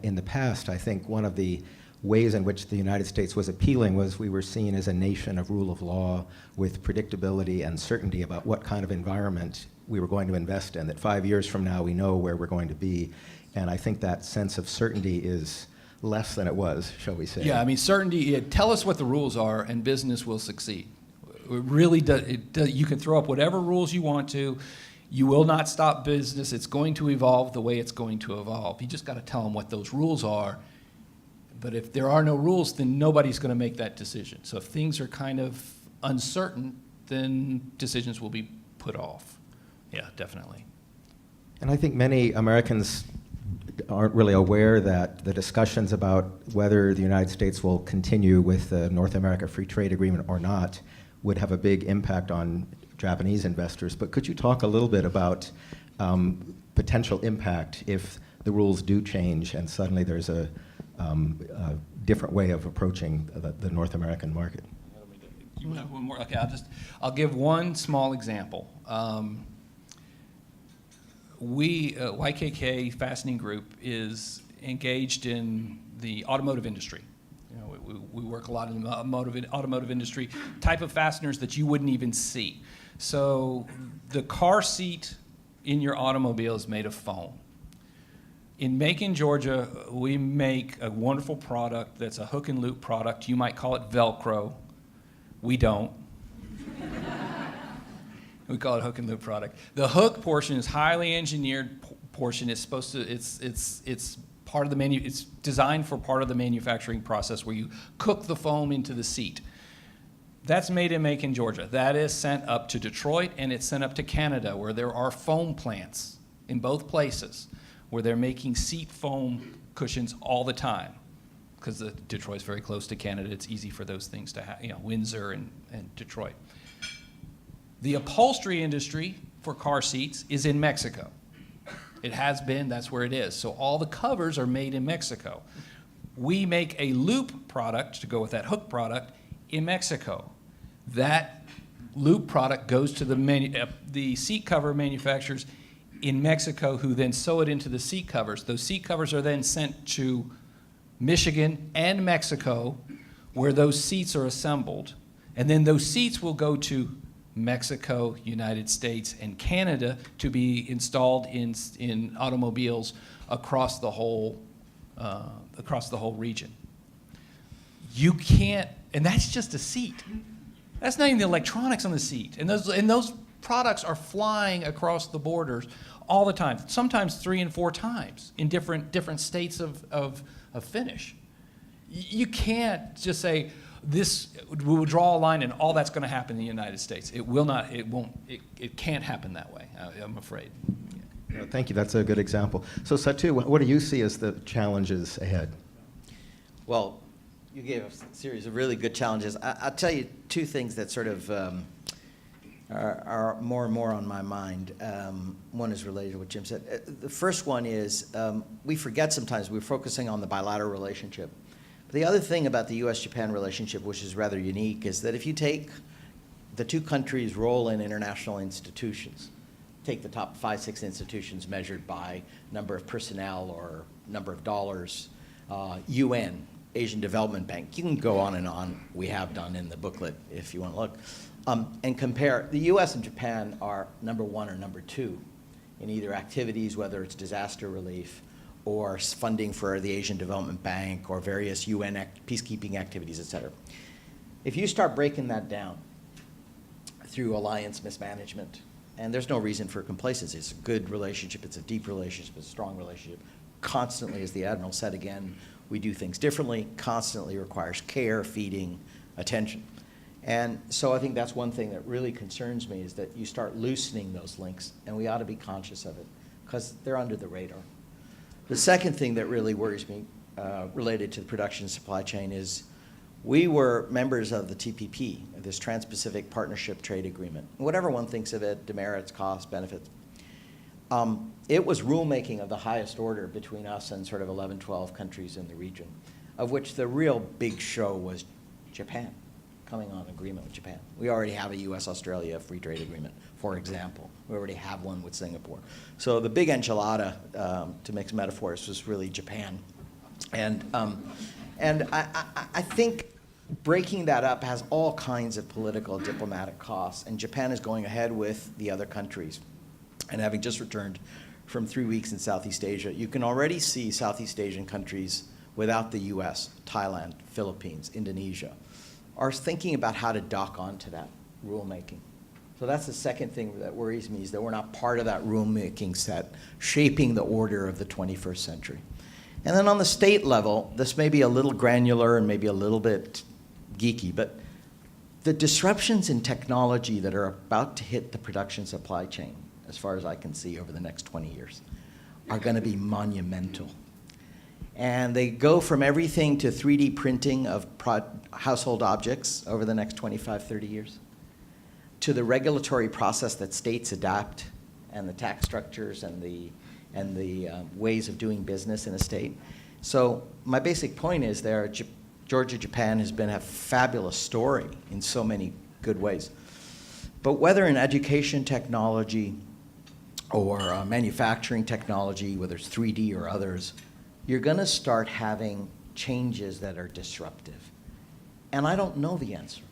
in the past, I think one of the ways in which the United States was appealing was we were seen as a nation of rule of law with predictability and certainty about what kind of environment we were going to invest in, that 5 years from now we know where we're going to be. And I think that sense of certainty is less than it was, shall we say. Yeah, I mean, certainty, tell us what the rules are and business will succeed. It really does, you can throw up whatever rules you want to. You will not stop business. It's going to evolve the way it's going to evolve. You just got to tell them what those rules are. But if there are no rules, then nobody's going to make that decision. So if things are kind of uncertain, then decisions will be put off. Yeah, definitely. And I think many Americans aren't really aware that the discussions about whether the United States will continue with the North America Free Trade Agreement or not would have a big impact on Japanese investors. But could you talk a little bit about potential impact if the rules do change and suddenly there's a different way of approaching the North American market? You have one more? Okay, I'll give one small example. YKK Fastening Group is engaged in the automotive industry. You know, we work a lot in the automotive industry, type of fasteners that you wouldn't even see. So the car seat in your automobile is made of foam. In Macon, Georgia, we make a wonderful product that's a hook and loop product. You might call it Velcro. We don't. We call it hook and loop product. The hook portion is highly engineered portion. It's supposed to. It's part of the It's designed for part of the manufacturing process where you cook the foam into the seat. That's made in Macon, Georgia. That is sent up to Detroit, and it's sent up to Canada, where there are foam plants in both places, where they're making seat foam cushions all the time. Because Detroit's very close to Canada, it's easy for those things to happen. You know, Windsor and Detroit. The upholstery industry for car seats is in Mexico. It has been, that's where it is. So all the covers are made in Mexico. We make a loop product to go with that hook product in Mexico. That loop product goes to the seat cover manufacturers in Mexico, who then sew it into the seat covers. Those seat covers are then sent to Michigan and Mexico, where those seats are assembled. And then those seats will go to Mexico, United States, and Canada to be installed in automobiles across the whole region. You can't, and that's just a seat. That's not even the electronics on the seat. And those products are flying across the borders all the time, sometimes 3 and 4 times in different states of finish. You can't just say, this, we will draw a line and all that's going to happen in the United States. It will not, it won't, it can't happen that way, I'm afraid. Yeah, thank you, that's a good example. So Satu, what do you see as the challenges ahead? Well, you gave us a series of really good challenges. I'll tell you 2 things that sort of are more and more on my mind. One is related to what Jim said. The first one is we forget sometimes we're focusing on the bilateral relationship. But the other thing about the U.S. Japan relationship, which is rather unique, is that if you take the 2 countries' role in international institutions, take the top 5, 6 institutions measured by number of personnel or number of dollars, UN, Asian Development Bank, you can go on and on. We have done in the booklet if you want to look. And compare, the U.S. and Japan are number 1 or number 2 in either activities, whether it's disaster relief or funding for the Asian Development Bank or various UN peacekeeping activities, et cetera. If you start breaking that down through alliance mismanagement, and there's no reason for complacency, it's a good relationship, it's a deep relationship, it's a strong relationship. Constantly, as the Admiral said again, we do things differently, constantly requires care, feeding, attention. And so I think that's one thing that really concerns me, is that you start loosening those links, and we ought to be conscious of it, because they're under the radar. The second thing that really worries me related to the production supply chain is we were members of the TPP, this Trans-Pacific Partnership Trade Agreement. Whatever one thinks of it, demerits, costs, benefits. It was rulemaking of the highest order between us and sort of 11, 12 countries in the region, of which the real big show was Japan, coming on agreement with Japan. We already have a U.S.-Australia free trade agreement, for example. We already have one with Singapore. So the big enchilada, to mix metaphors, was really Japan. And I think breaking that up has all kinds of political, diplomatic costs, and Japan is going ahead with the other countries. And having just returned from 3 weeks in Southeast Asia, you can already see Southeast Asian countries without the U.S., Thailand, Philippines, Indonesia, are thinking about how to dock onto that rulemaking. So that's the second thing that worries me, is that we're not part of that rulemaking set, shaping the order of the 21st century. And then on the state level, this may be a little granular and maybe a little bit geeky, but the disruptions in technology that are about to hit the production supply chain, as far as I can see over the next 20 years, are going to be monumental. And they go from everything to 3D printing of household objects over the next 25, 30 years, to the regulatory process that states adapt, and the tax structures and the ways of doing business in a state. So my basic point is Georgia, Japan has been a fabulous story in so many good ways. But whether in education technology or manufacturing technology, whether it's 3D or others, you're going to start having changes that are disruptive. And I don't know the answer,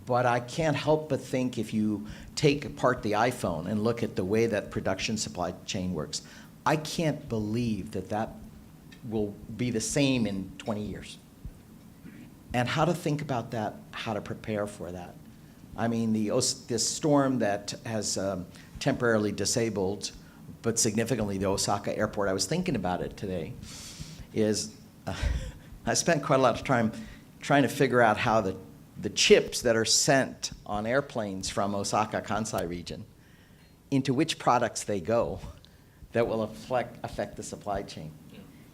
but I can't help but think if you take apart the iPhone and look at the way that production supply chain works, I can't believe that that will be the same in 20 years. And how to think about that, how to prepare for that. I mean, this storm that has temporarily disabled, but significantly, the Osaka airport, I was thinking about it today, is I spent quite a lot of time trying to figure out how the chips that are sent on airplanes from Osaka, Kansai region, into which products they go that will affect the supply chain,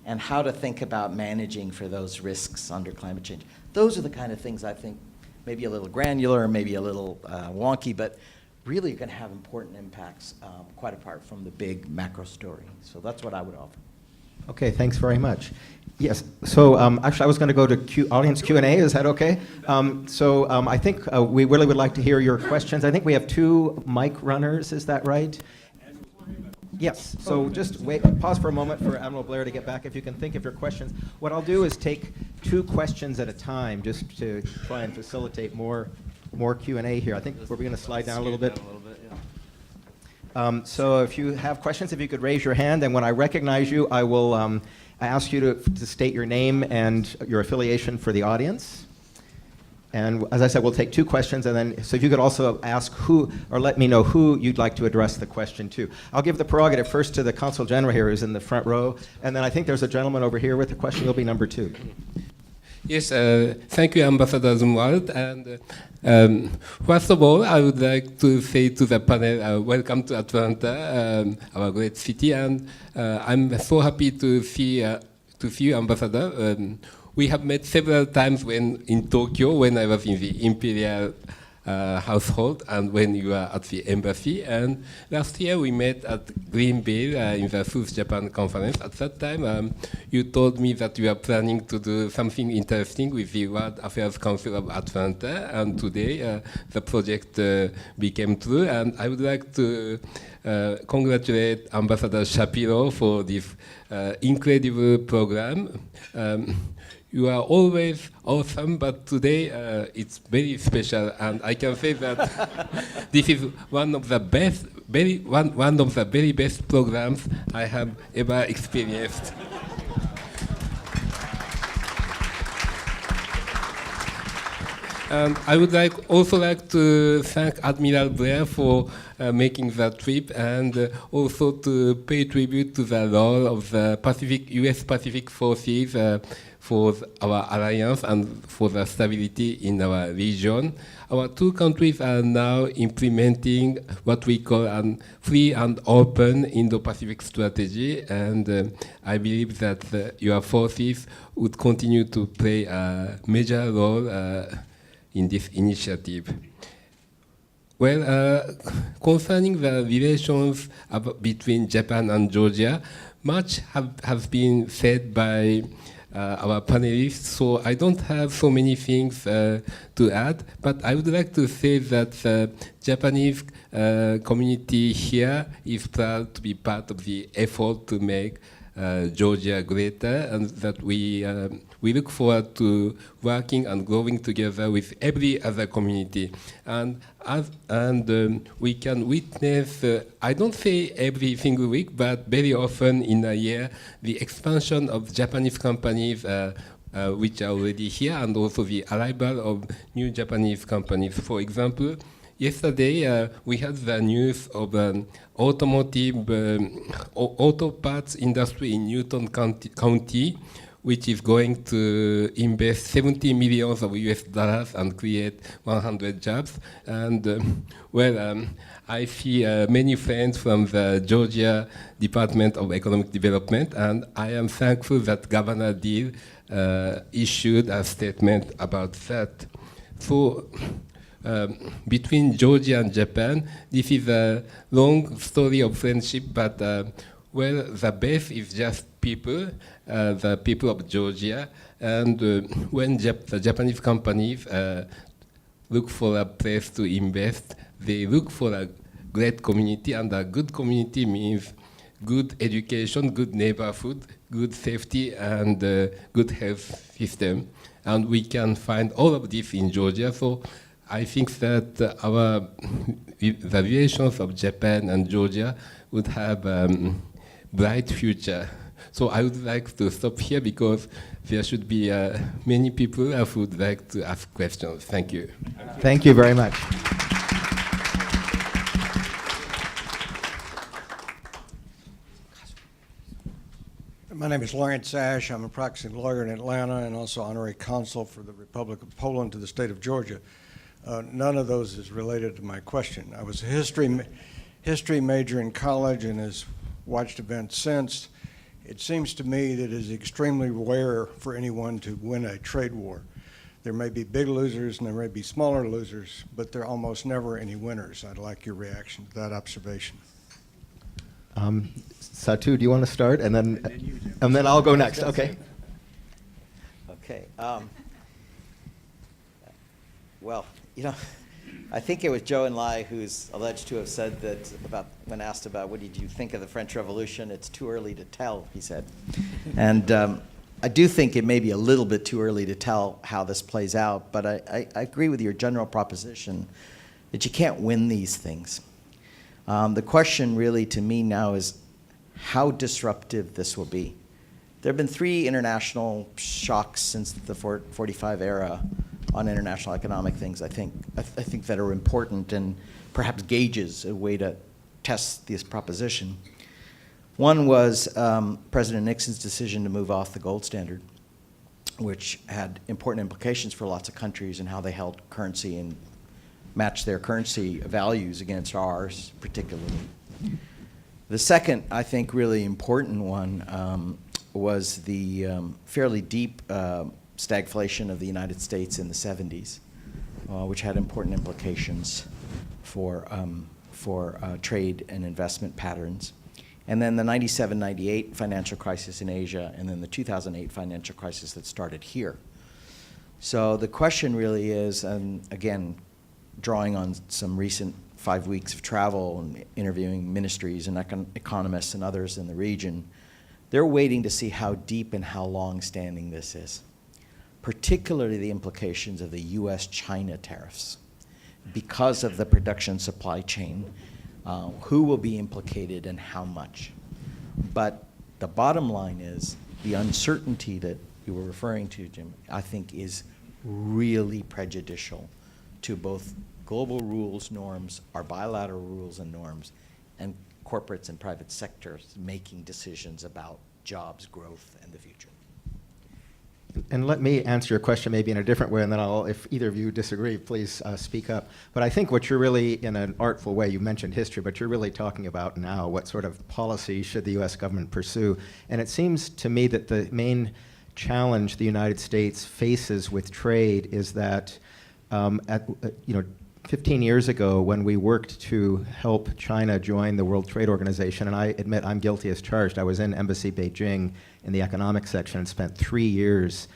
and how to think about managing for those risks under climate change. Those are the kind of things I think maybe a little granular, maybe a little wonky, but really going to have important impacts quite apart from the big macro story. So that's what I would offer. Okay, thanks very much. Yes, so actually I was going to go to audience Q&A, is that okay? I think we really would like to hear your questions. I think we have 2 mic runners, is that right? Yes, so just pause for a moment for Admiral Blair to get back, if you can think of your questions. What I'll do is take 2 questions at a time, just to try and facilitate more Q&A here. I think we're going to slide down a little bit. So if you have questions, if you could raise your hand, and when I recognize you, I will ask you to state your name and your affiliation for the audience. And as I said, we'll take 2 questions, and then, so if you could also ask who, or let me know who you'd like to address the question to. I'll give the prerogative first to the Consul General here, who's in the front row, and then I think there's a gentleman over here with a question. He'll be number 2. Yes, thank you, Ambassador Zumwalt. And first of all, I would like to say to the panel, welcome to Atlanta, our great city, and I'm so happy to see you, Ambassador. We have met several times in Tokyo when I was in the Imperial household and when you were at the embassy. And last year we met at Greenville in the South Japan conference. At that time, you told me that you are planning to do something interesting with the World Affairs Council of Atlanta. And today the project became true. And I would like to congratulate Ambassador Shapiro for this incredible program. you are always awesome, but today it's very special, and I can say that this is one of the best, one of the very best programs I have ever experienced. And I would also like to thank Admiral Blair for making that trip, and also to pay tribute to the role of the U.S. Pacific forces for our alliance and for the stability in our region. Our two countries are now implementing what we call a free and open Indo-Pacific strategy, and I believe that your forces would continue to play a major role in this initiative. Well, concerning the relations between Japan and Georgia, much has been said by our panelists, so I don't have so many things to add, but I would like to say that the Japanese community here is proud to be part of the effort to make Georgia greater, and that we look forward to working and growing together with every other community. And we can witness, I don't say every single week, but very often in a year, the expansion of Japanese companies which are already here, and also the arrival of new Japanese companies. For example, yesterday, we had the news of an automotive auto parts industry in Newton County, which is going to invest $70 million of US dollars and create 100 jobs. And I see many friends from the Georgia Department of Economic Development, and I am thankful that Governor Deal issued a statement about that. So, between Georgia and Japan, this is a long story of friendship, but the base is just people, the people of Georgia, and when the Japanese companies look for a place to invest, they look for a great community, and a good community means good education, good neighborhood, good safety, and good health system. And we can find all of this in Georgia. So I think that the relations of Japan and Georgia would have a bright future. So I would like to stop here because there should be many people who would like to ask questions. Thank you. Thank you very much. My name is Lawrence Ash. I'm a practicing lawyer in Atlanta and also honorary consul for the Republic of Poland to the state of Georgia. None of those is related to my question. I was a history major in college and has watched events since. It seems to me that it is extremely rare for anyone to win a trade war. There may be big losers and there may be smaller losers, but there are almost never any winners. I'd like your reaction to that observation. Satu, do you want to start? And then I'll go next. Okay. Okay. Well, I think it was Zhou Enlai who's alleged to have said that when asked about what did you think of the French Revolution, it's too early to tell, he said. And I do think it may be a little bit too early to tell how this plays out, but I agree with your general proposition that you can't win these things. The question really to me now is how disruptive this will be. There have been 3 international shocks since the 45 era on international economic things, I think that are important and perhaps gauges a way to test this proposition. One was President Nixon's decision to move off the gold standard, which had important implications for lots of countries and how they held currency and matched their currency values against ours, particularly. The second, I think, really important one was the fairly deep stagflation of the United States in the 70s, which had important implications for trade and investment patterns. And then the 97-98 financial crisis in Asia, and then the 2008 financial crisis that started here. So the question really is, again, drawing on some recent 5 weeks of travel and interviewing ministries and economists and others in the region, they're waiting to see how deep and how long-standing this is. particularly the implications of the U.S.-China tariffs. Because of the production supply chain, who will be implicated and how much. But the bottom line is the uncertainty that you were referring to, Jim, I think is really prejudicial to both global rules, norms, our bilateral rules and norms, and corporates and private sectors making decisions about jobs, growth, and the future. And let me answer your question maybe in a different way, and then if either of you disagree, please speak up. But I think what you're really, in an artful way, you mentioned history, but you're really talking about now what sort of policy should the U.S. government pursue. And it seems to me that the main challenge the United States faces with trade is that 15 years ago, when we worked to help China join the World Trade Organization, and I admit I'm guilty as charged, I was in Embassy Beijing in the economic section and spent 3 years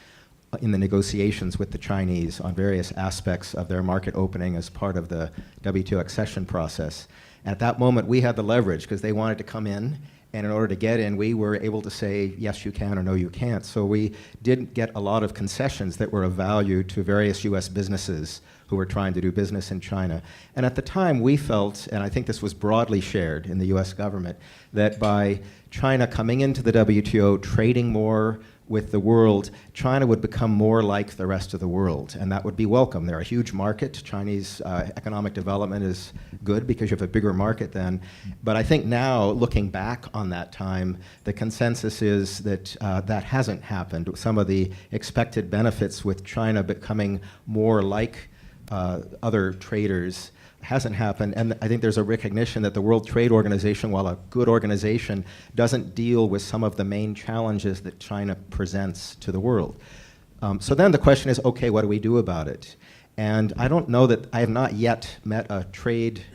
in the negotiations with the Chinese on various aspects of their market opening as part of the WTO accession process. And at that moment, we had the leverage because they wanted to come in, and in order to get in, we were able to say, yes, you can, or no, you can't. So we did get a lot of concessions that were of value to various US businesses who were trying to do business in China. And at the time, we felt, and I think this was broadly shared in the US government, that by China coming into the WTO, trading more with the world, China would become more like the rest of the world, and that would be welcome. They're a huge market. Chinese economic development is good because you have a bigger market then. But I think now, looking back on that time, the consensus is that that hasn't happened. Some of the expected benefits with China becoming more like other traders hasn't happened, and I think there's a recognition that the World Trade Organization, while a good organization, doesn't deal with some of the main challenges that China presents to the world. So then the question is, okay, what do we do about it? And I don't know that, I have not yet met a trade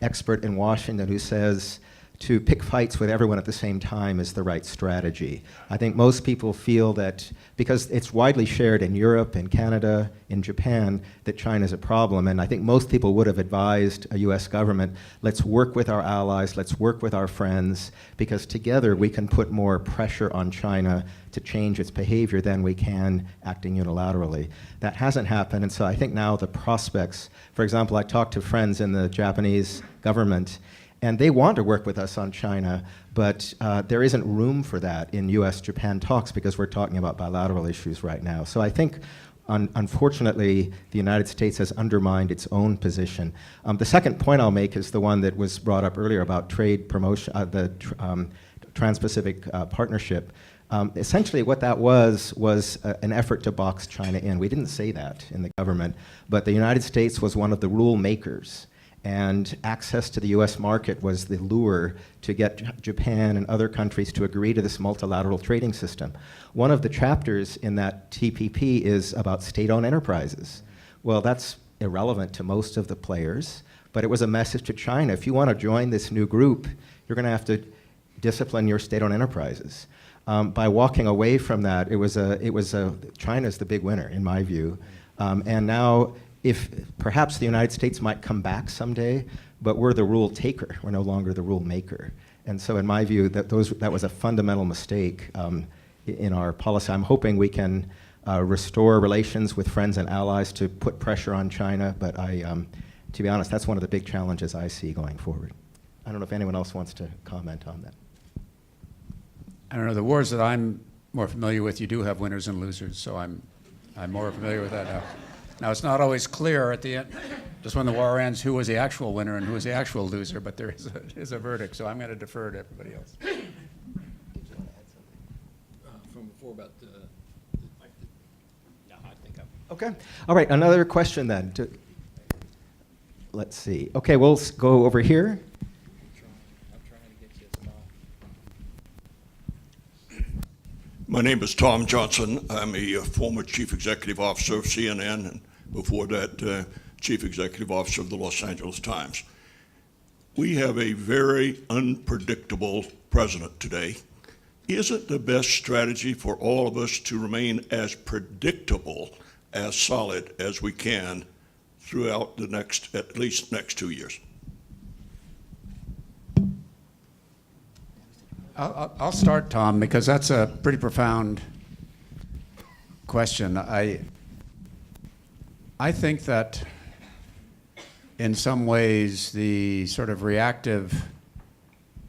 expert in Washington who says to pick fights with everyone at the same time is the right strategy. I think most people feel that, because it's widely shared in Europe, in Canada, in Japan, that China is a problem, and I think most people would have advised a US government, let's work with our allies, let's work with our friends, because together we can put more pressure on China to change its behavior than we can acting unilaterally. That hasn't happened, and so I think now the prospects, for example, I talked to friends in the Japanese government, and they want to work with us on China, but there isn't room for that in U.S.-Japan talks because we're talking about bilateral issues right now. So I think, unfortunately, the United States has undermined its own position. The second point I'll make is the one that was brought up earlier about trade promotion, the Trans-Pacific Partnership. Essentially what that was an effort to box China in. We didn't say that in the government, but the United States was one of the rule makers. And access to the US market was the lure to get Japan and other countries to agree to this multilateral trading system. One of the chapters in that TPP is about state-owned enterprises. Well, that's irrelevant to most of the players, but it was a message to China. If you want to join this new group, you're going to have to discipline your state-owned enterprises. By walking away from that, China's the big winner, in my view. And now, if perhaps the United States might come back someday, but we're the rule taker, we're no longer the rule maker. And so in my view, that was a fundamental mistake in our policy. I'm hoping we can restore relations with friends and allies to put pressure on China, but to be honest, that's one of the big challenges I see going forward. I don't know if anyone else wants to comment on that. I don't know, the wars that I'm more familiar with, you do have winners and losers, so I'm more familiar with that now. Now, it's not always clear at the end, just when the war ends, who was the actual winner and who was the actual loser, but there is a verdict, so I'm going to defer to everybody else. From before about no, I think I'm... Okay. All right, another question then. Let's see. Okay, we'll go over here. I'm trying to get you a spot. My name is Tom Johnson. I'm a former Chief Executive Officer of CNN, and before that, Chief Executive Officer of the Los Angeles Times. We have a very unpredictable president today. Isn't the best strategy for all of us to remain as predictable, as solid as we can throughout the at least next 2 years? I'll start, Tom, because that's a pretty profound question. I think that in some ways the sort of reactive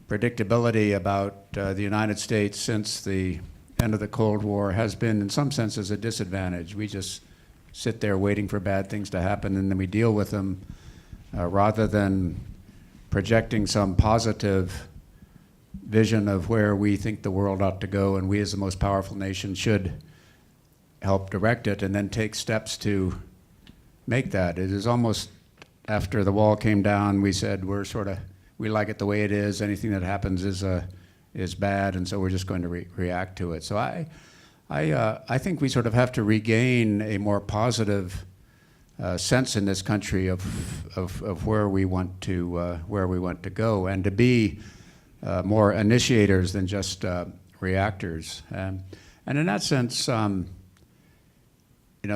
predictability about the United States since the end of the Cold War has been, in some senses, a disadvantage. We just sit there waiting for bad things to happen, and then we deal with them rather than projecting some positive vision of where we think the world ought to go, and we as the most powerful nation should help direct it and then take steps to make that. It is almost after the wall came down, we said we like it the way it is. Anything that happens is bad, and so we're just going to react to it. So I think we sort of have to regain a more positive sense in this country of where we want to go, and to be more initiators than just reactors. And in that sense,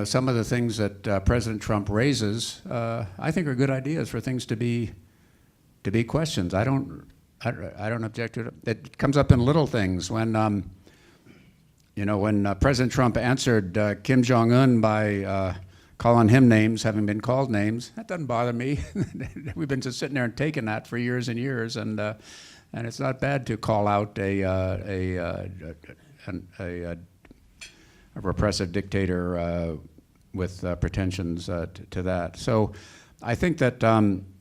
some of the things that President Trump raises, I think are good ideas for things to be questions. I don't object to it. It comes up in little things when President Trump answered Kim Jong-un by calling him names, having been called names. That doesn't bother me. We've been just sitting there and taking that for years and years, and it's not bad to call out a repressive dictator with pretensions to that. So I think that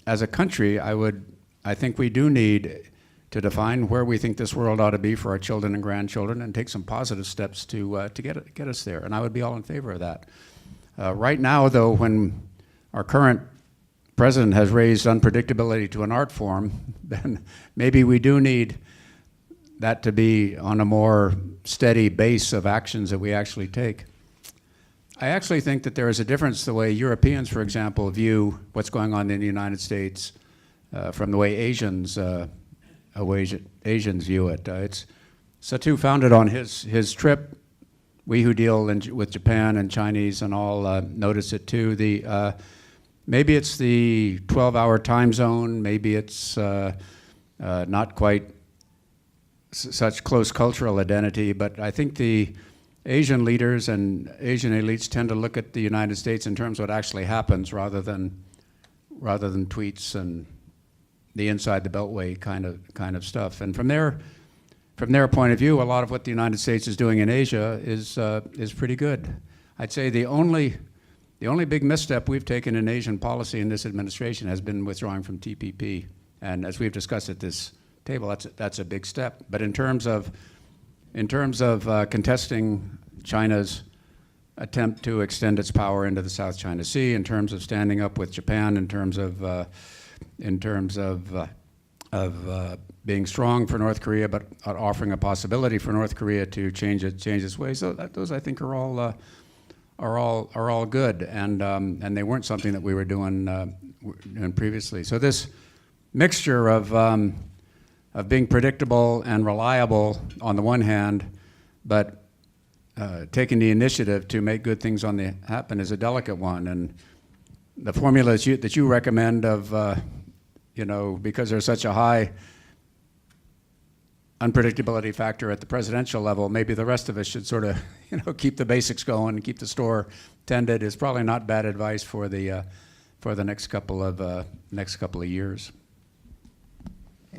as a country, I think we do need to define where we think this world ought to be for our children and grandchildren, and take some positive steps to get us there. And I would be all in favor of that. Right now, though, when our current president has raised unpredictability to an art form, then maybe we do need that to be on a more steady base of actions that we actually take. I actually think that there is a difference the way Europeans, for example, view what's going on in the United States from the way Asians view it. Satu found it on his trip. We who deal with Japan and Chinese and all notice it too. Maybe it's the 12-hour time zone. Maybe it's not quite such close cultural identity. But I think the Asian leaders and Asian elites tend to look at the United States in terms of what actually happens, rather than tweets and the inside the beltway kind of stuff. And from their point of view, a lot of what the United States is doing in Asia is pretty good. I'd say the only big misstep we've taken in Asian policy in this administration has been withdrawing from TPP. And as we've discussed at this table, that's a big step. But in terms of contesting China's attempt to extend its power into the South China Sea, in terms of standing up with Japan, in terms of being strong for North Korea, but offering a possibility for North Korea to change its ways. So those I think are all good, and they weren't something that we were doing previously. So this mixture of being predictable and reliable on the one hand, but taking the initiative to make good things happen is a delicate one. And the formula that you recommend of because there's such a high unpredictability factor at the presidential level, maybe the rest of us should sort of keep the basics going and keep the store tended, is probably not bad advice for the next couple of years.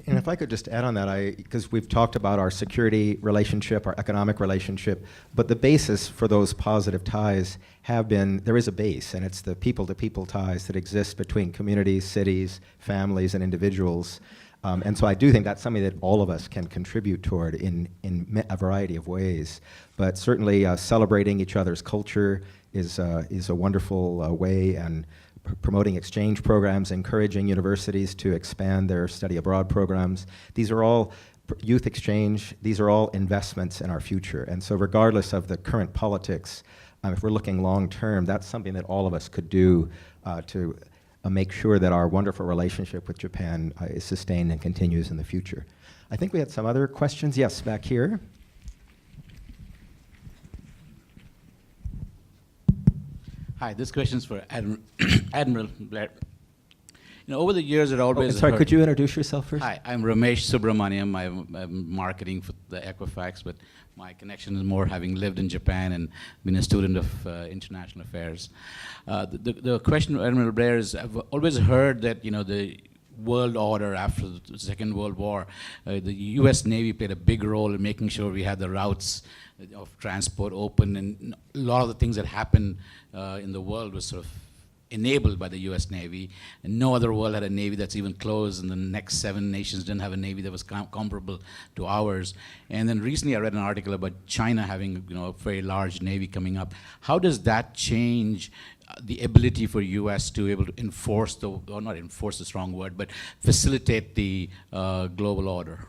And if I could just add on that, because we've talked about our security relationship, our economic relationship, but the basis for those positive ties there is a base, and it's the people-to-people ties that exist between communities, cities, families, and individuals. And so I do think that's something that all of us can contribute toward in a variety of ways. But certainly celebrating each other's culture is a wonderful way, and promoting exchange programs, encouraging universities to expand their study abroad programs. These are all youth exchange. These are all investments in our future. And so regardless of the current politics, if we're looking long term, that's something that all of us could do to make sure that our wonderful relationship with Japan is sustained and continues in the future. I think we had some other questions. Yes, back here. Hi, this question is for Admiral Blair. over the years, it always. Sorry, could you introduce yourself first? Hi, I'm Ramesh Subramaniam. I'm marketing for the Equifax, but my connection is more having lived in Japan and been a student of international affairs. The question, Admiral Blair, is I've always heard that the world order after the Second World War, the U.S. Navy played a big role in making sure we had the routes of transport open, and a lot of the things that happened in the world was sort of enabled by the U.S. Navy, and no other world had a Navy that's even close, and the next 7 nations didn't have a Navy that was comparable to ours. And then recently I read an article about China having a very large Navy coming up. How does that change the ability for U.S. to be able to enforce or not enforce is the wrong word, but facilitate the global order?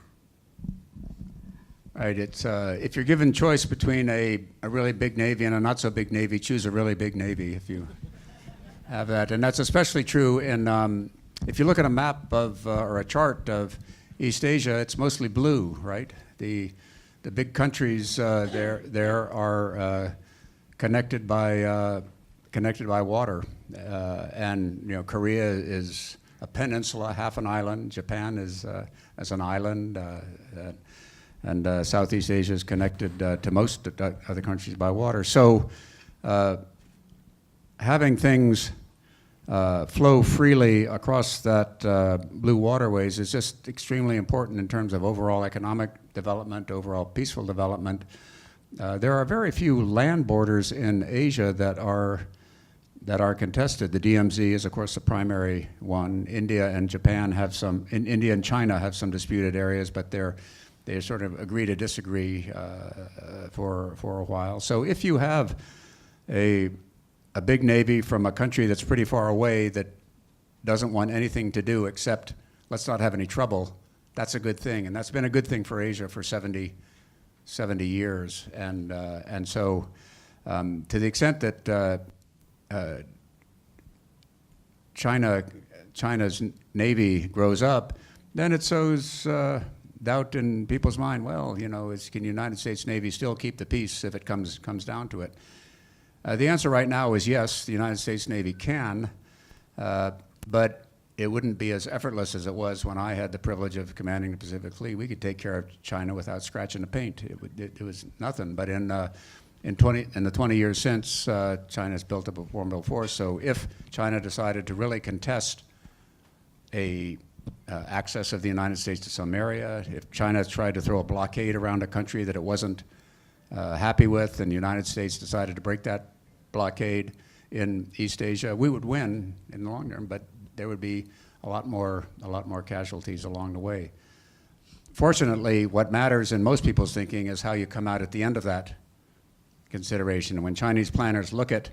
Right. It's if you're given choice between a really big Navy and a not so big Navy, choose a really big Navy if you have that. And that's especially true in, if you look at a map of, or a chart of East Asia, it's mostly blue, right? The big countries there are connected by water. And Korea is a peninsula, half an island. Japan is as an island. And Southeast Asia is connected to most other countries by water. So having things flow freely across that blue waterways is just extremely important in terms of overall economic development, overall peaceful development. There are very few land borders in Asia that are contested. The DMZ is, of course, the primary one. India and Japan have some. India and China have some disputed areas, but they sort of agree to disagree for a while. So if you have a big Navy from a country that's pretty far away that doesn't want anything to do except let's not have any trouble, that's a good thing. And that's been a good thing for Asia for 70 years. And so to the extent that China's Navy grows up, then it sows doubt in people's mind. Well, can the United States Navy still keep the peace if it comes down to it? The answer right now is yes, the United States Navy can, but it wouldn't be as effortless as it was when I had the privilege of commanding the Pacific Fleet. We could take care of China without scratching the paint. It was nothing. But in the 20 years since, China's built up a formidable force. So if China decided to really contest access of the United States to some area, if China tried to throw a blockade around a country that it wasn't happy with, and the United States decided to break that blockade in East Asia, we would win in the long term, but there would be a lot more casualties along the way. Fortunately, what matters in most people's thinking is how you come out at the end of that consideration. And when Chinese planners look at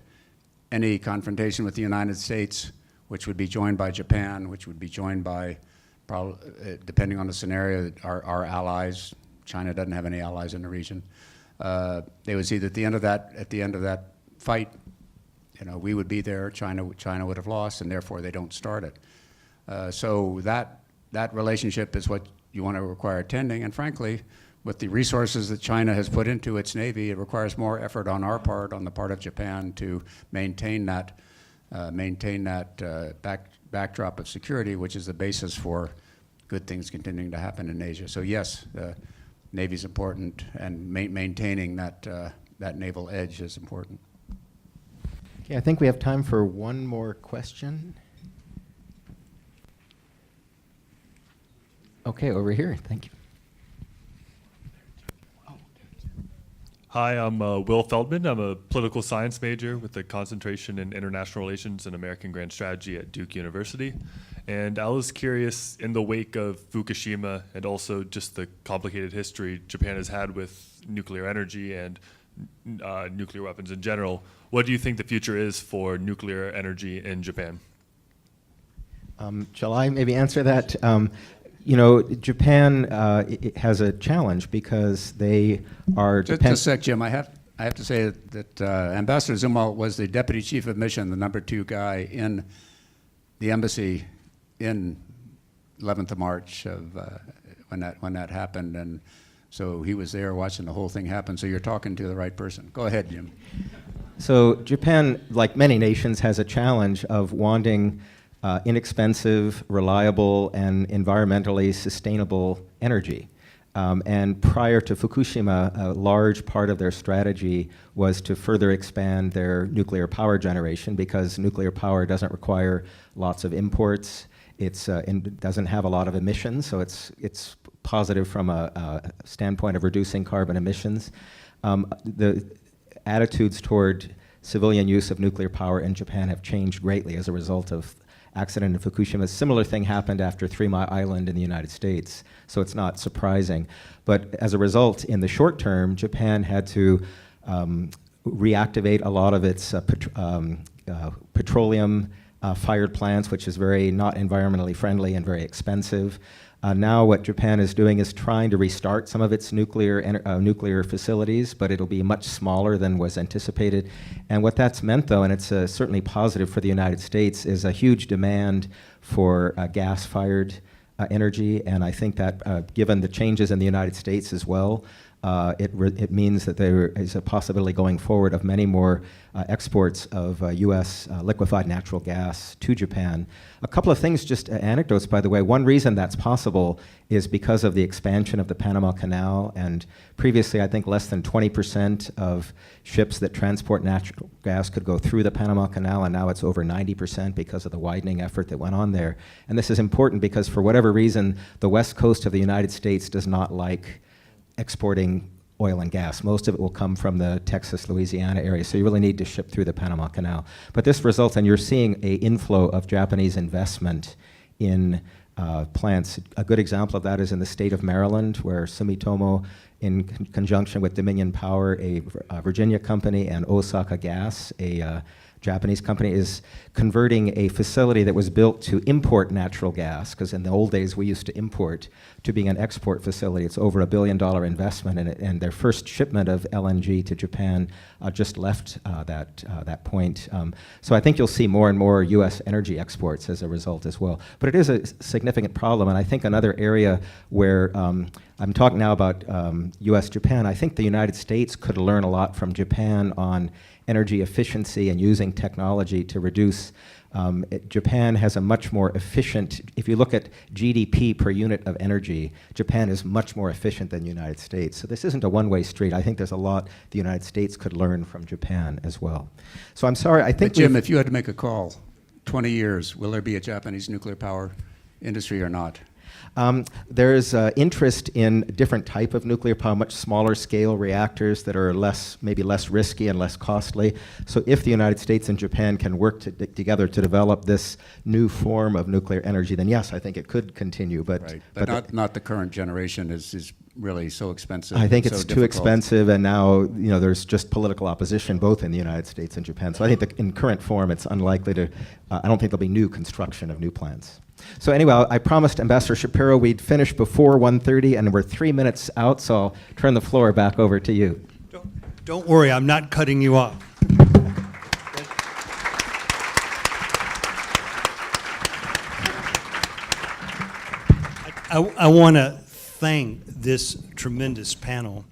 any confrontation with the United States, which would be joined by Japan, which would be joined by, depending on the scenario, our allies. China doesn't have any allies in the region. They would see that at the end of that fight, we would be there. China would have lost, and therefore they don't start it. So that relationship is what you want to require tending. And frankly, with the resources that China has put into its Navy, it requires more effort on our part, on the part of Japan, to maintain that backdrop of security, which is the basis for good things continuing to happen in Asia. So yes, the Navy's important, and maintaining that naval edge is important. Okay, I think we have time for one more question. Okay, over here. Thank you. Hi, I'm Will Feldman. I'm a political science major with a concentration in international relations and American grand strategy at Duke University. And I was curious, in the wake of Fukushima and also just the complicated history Japan has had with nuclear energy and nuclear weapons in general, what do you think the future is for nuclear energy in Japan? Shall I maybe answer that? Japan it has a challenge because they are... Just a sec, Jim. I have to say that Ambassador Zumwalt was the deputy chief of mission, the #2 guy in the embassy in 11th of March of when that happened, and so he was there watching the whole thing happen. So you're talking to the right person. Go ahead, Jim. So Japan, like many nations, has a challenge of wanting inexpensive, reliable, and environmentally sustainable energy. And prior to Fukushima, a large part of their strategy was to further expand their nuclear power generation, because nuclear power doesn't require lots of imports. It doesn't have a lot of emissions, so it's positive from a standpoint of reducing carbon emissions. The attitudes toward civilian use of nuclear power in Japan have changed greatly as a result of accident in Fukushima. A similar thing happened after 3 Mile Island in the United States, so it's not surprising. But as a result, in the short term, Japan had to reactivate a lot of its petroleum fired plants, which is very not environmentally friendly and very expensive. Now what Japan is doing is trying to restart some of its nuclear facilities, but it'll be much smaller than was anticipated. And what that's meant, though, and it's certainly positive for the United States, is a huge demand for gas-fired energy. And I think that given the changes in the United States as well, it means that there is a possibility going forward of many more exports of U.S. Liquefied natural gas to Japan. A couple of things, just anecdotes, by the way. One reason that's possible is because of the expansion of the Panama Canal. And previously, I think less than 20% of ships that transport natural gas could go through the Panama Canal, and now it's over 90% because of the widening effort that went on there. And this is important because, for whatever reason, the west coast of the United States does not like exporting oil and gas. Most of it will come from the Texas, Louisiana area, so you really need to ship through the Panama Canal. But this results, and you're seeing an inflow of Japanese investment in plants. A good example of that is in the state of Maryland, where Sumitomo, in conjunction with Dominion Power, a Virginia company, and Osaka Gas, a Japanese company, is converting a facility that was built to import natural gas, because in the old days we used to import, to being an export facility. It's over $1 billion investment in it, and their first shipment of LNG to Japan just left that point. So I think you'll see more and more U.S. energy exports as a result as well. But it is a significant problem, and I think another area where I'm talking now about U.S. Japan. I think the United States could learn a lot from Japan on energy efficiency and using technology to reduce. Japan has a much more efficient, if you look at GDP per unit of energy, Japan is much more efficient than the United States. So this isn't a one-way street. I think there's a lot the United States could learn from Japan as well. So I'm sorry, I think But Jim, if you had to make a call, 20 years, will there be a Japanese nuclear power industry or not? There's interest in different type of nuclear power, much smaller scale reactors that are maybe less risky and less costly. So if the United States and Japan can work together to develop this new form of nuclear energy, then yes, I think it could continue. But, right. but not the current generation is really so expensive. I think it's so too difficult. expensive, and now there's just political opposition both in the United States and Japan. So I think in current form, it's unlikely to. I don't think there'll be new construction of new plants. So anyway, I promised Ambassador Shapiro we'd finish before 1:30, and we're 3 minutes out, so I'll turn the floor back over to you. Don't worry, I'm not cutting you off. I want to thank this tremendous panel.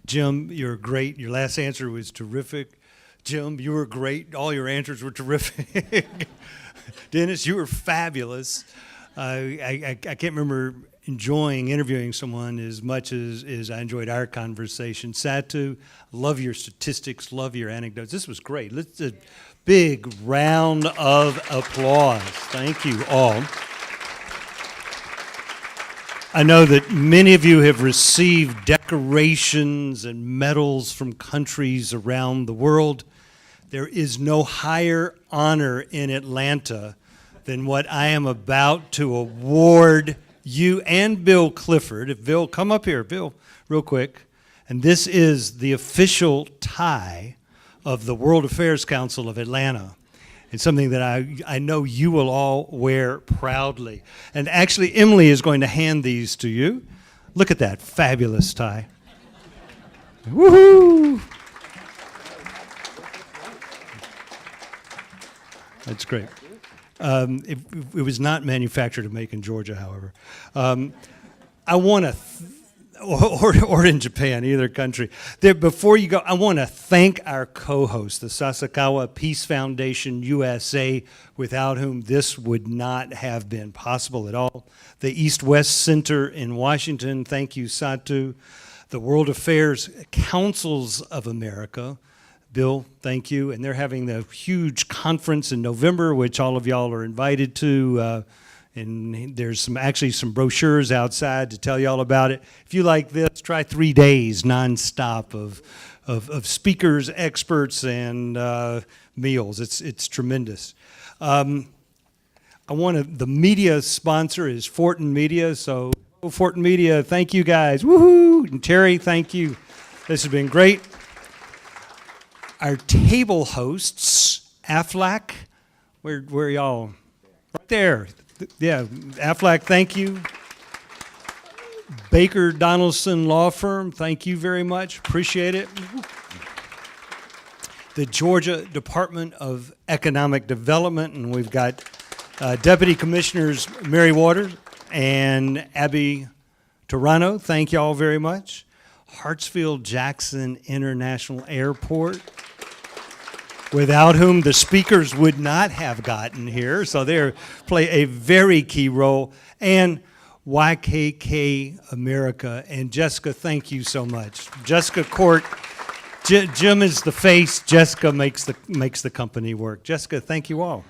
Jim, you're great. Your last answer was terrific. Jim, you were great. All your answers were terrific. Dennis, you were fabulous. I can't remember enjoying interviewing someone as much as I enjoyed our conversation. Satu, love your statistics, love your anecdotes. This was great. Let's a big round of applause. Thank you all. I know that many of you have received decorations and medals from countries around the world. There is no higher honor in Atlanta than what I am about to award you and Bill Clifford. If Bill, come up here, Bill, real quick. And this is the official tie of the World Affairs Council of Atlanta. It's something that I know you will all wear proudly. And actually, Emily is going to hand these to you. Look at that fabulous tie. Woohoo! That's great. It was not manufactured and made in Georgia, however. I want to or in Japan, either country. There, before you go, I want to thank our co-host, the Sasakawa Peace Foundation USA, without whom this would not have been possible at all. The East-West Center in Washington, thank you, Satu. The World Affairs Councils of America, Bill, thank you. And they're having the huge conference in November, which all of y'all are invited to. And there's actually some brochures outside to tell you all about it. If you like this, try 3 days nonstop of speakers, experts, and meals. It's tremendous. The media sponsor is Fortin Media, so Fortin Media, thank you guys. Woohoo! And Terry, thank you. This has been great. Our table hosts, Aflac, where are y'all? Right there. Yeah, Aflac, thank you. Baker Donaldson Law Firm, thank you very much. Appreciate it. The Georgia Department of Economic Development, and we've got Deputy Commissioners Mary Waters and Abby Torano, thank you all very much. Hartsfield-Jackson International Airport, without whom the speakers would not have gotten here. So they play a very key role. And YKK America. And Jessica, thank you so much. Jessica Court, Jim is the face. Jessica makes the company work. Jessica, thank you all.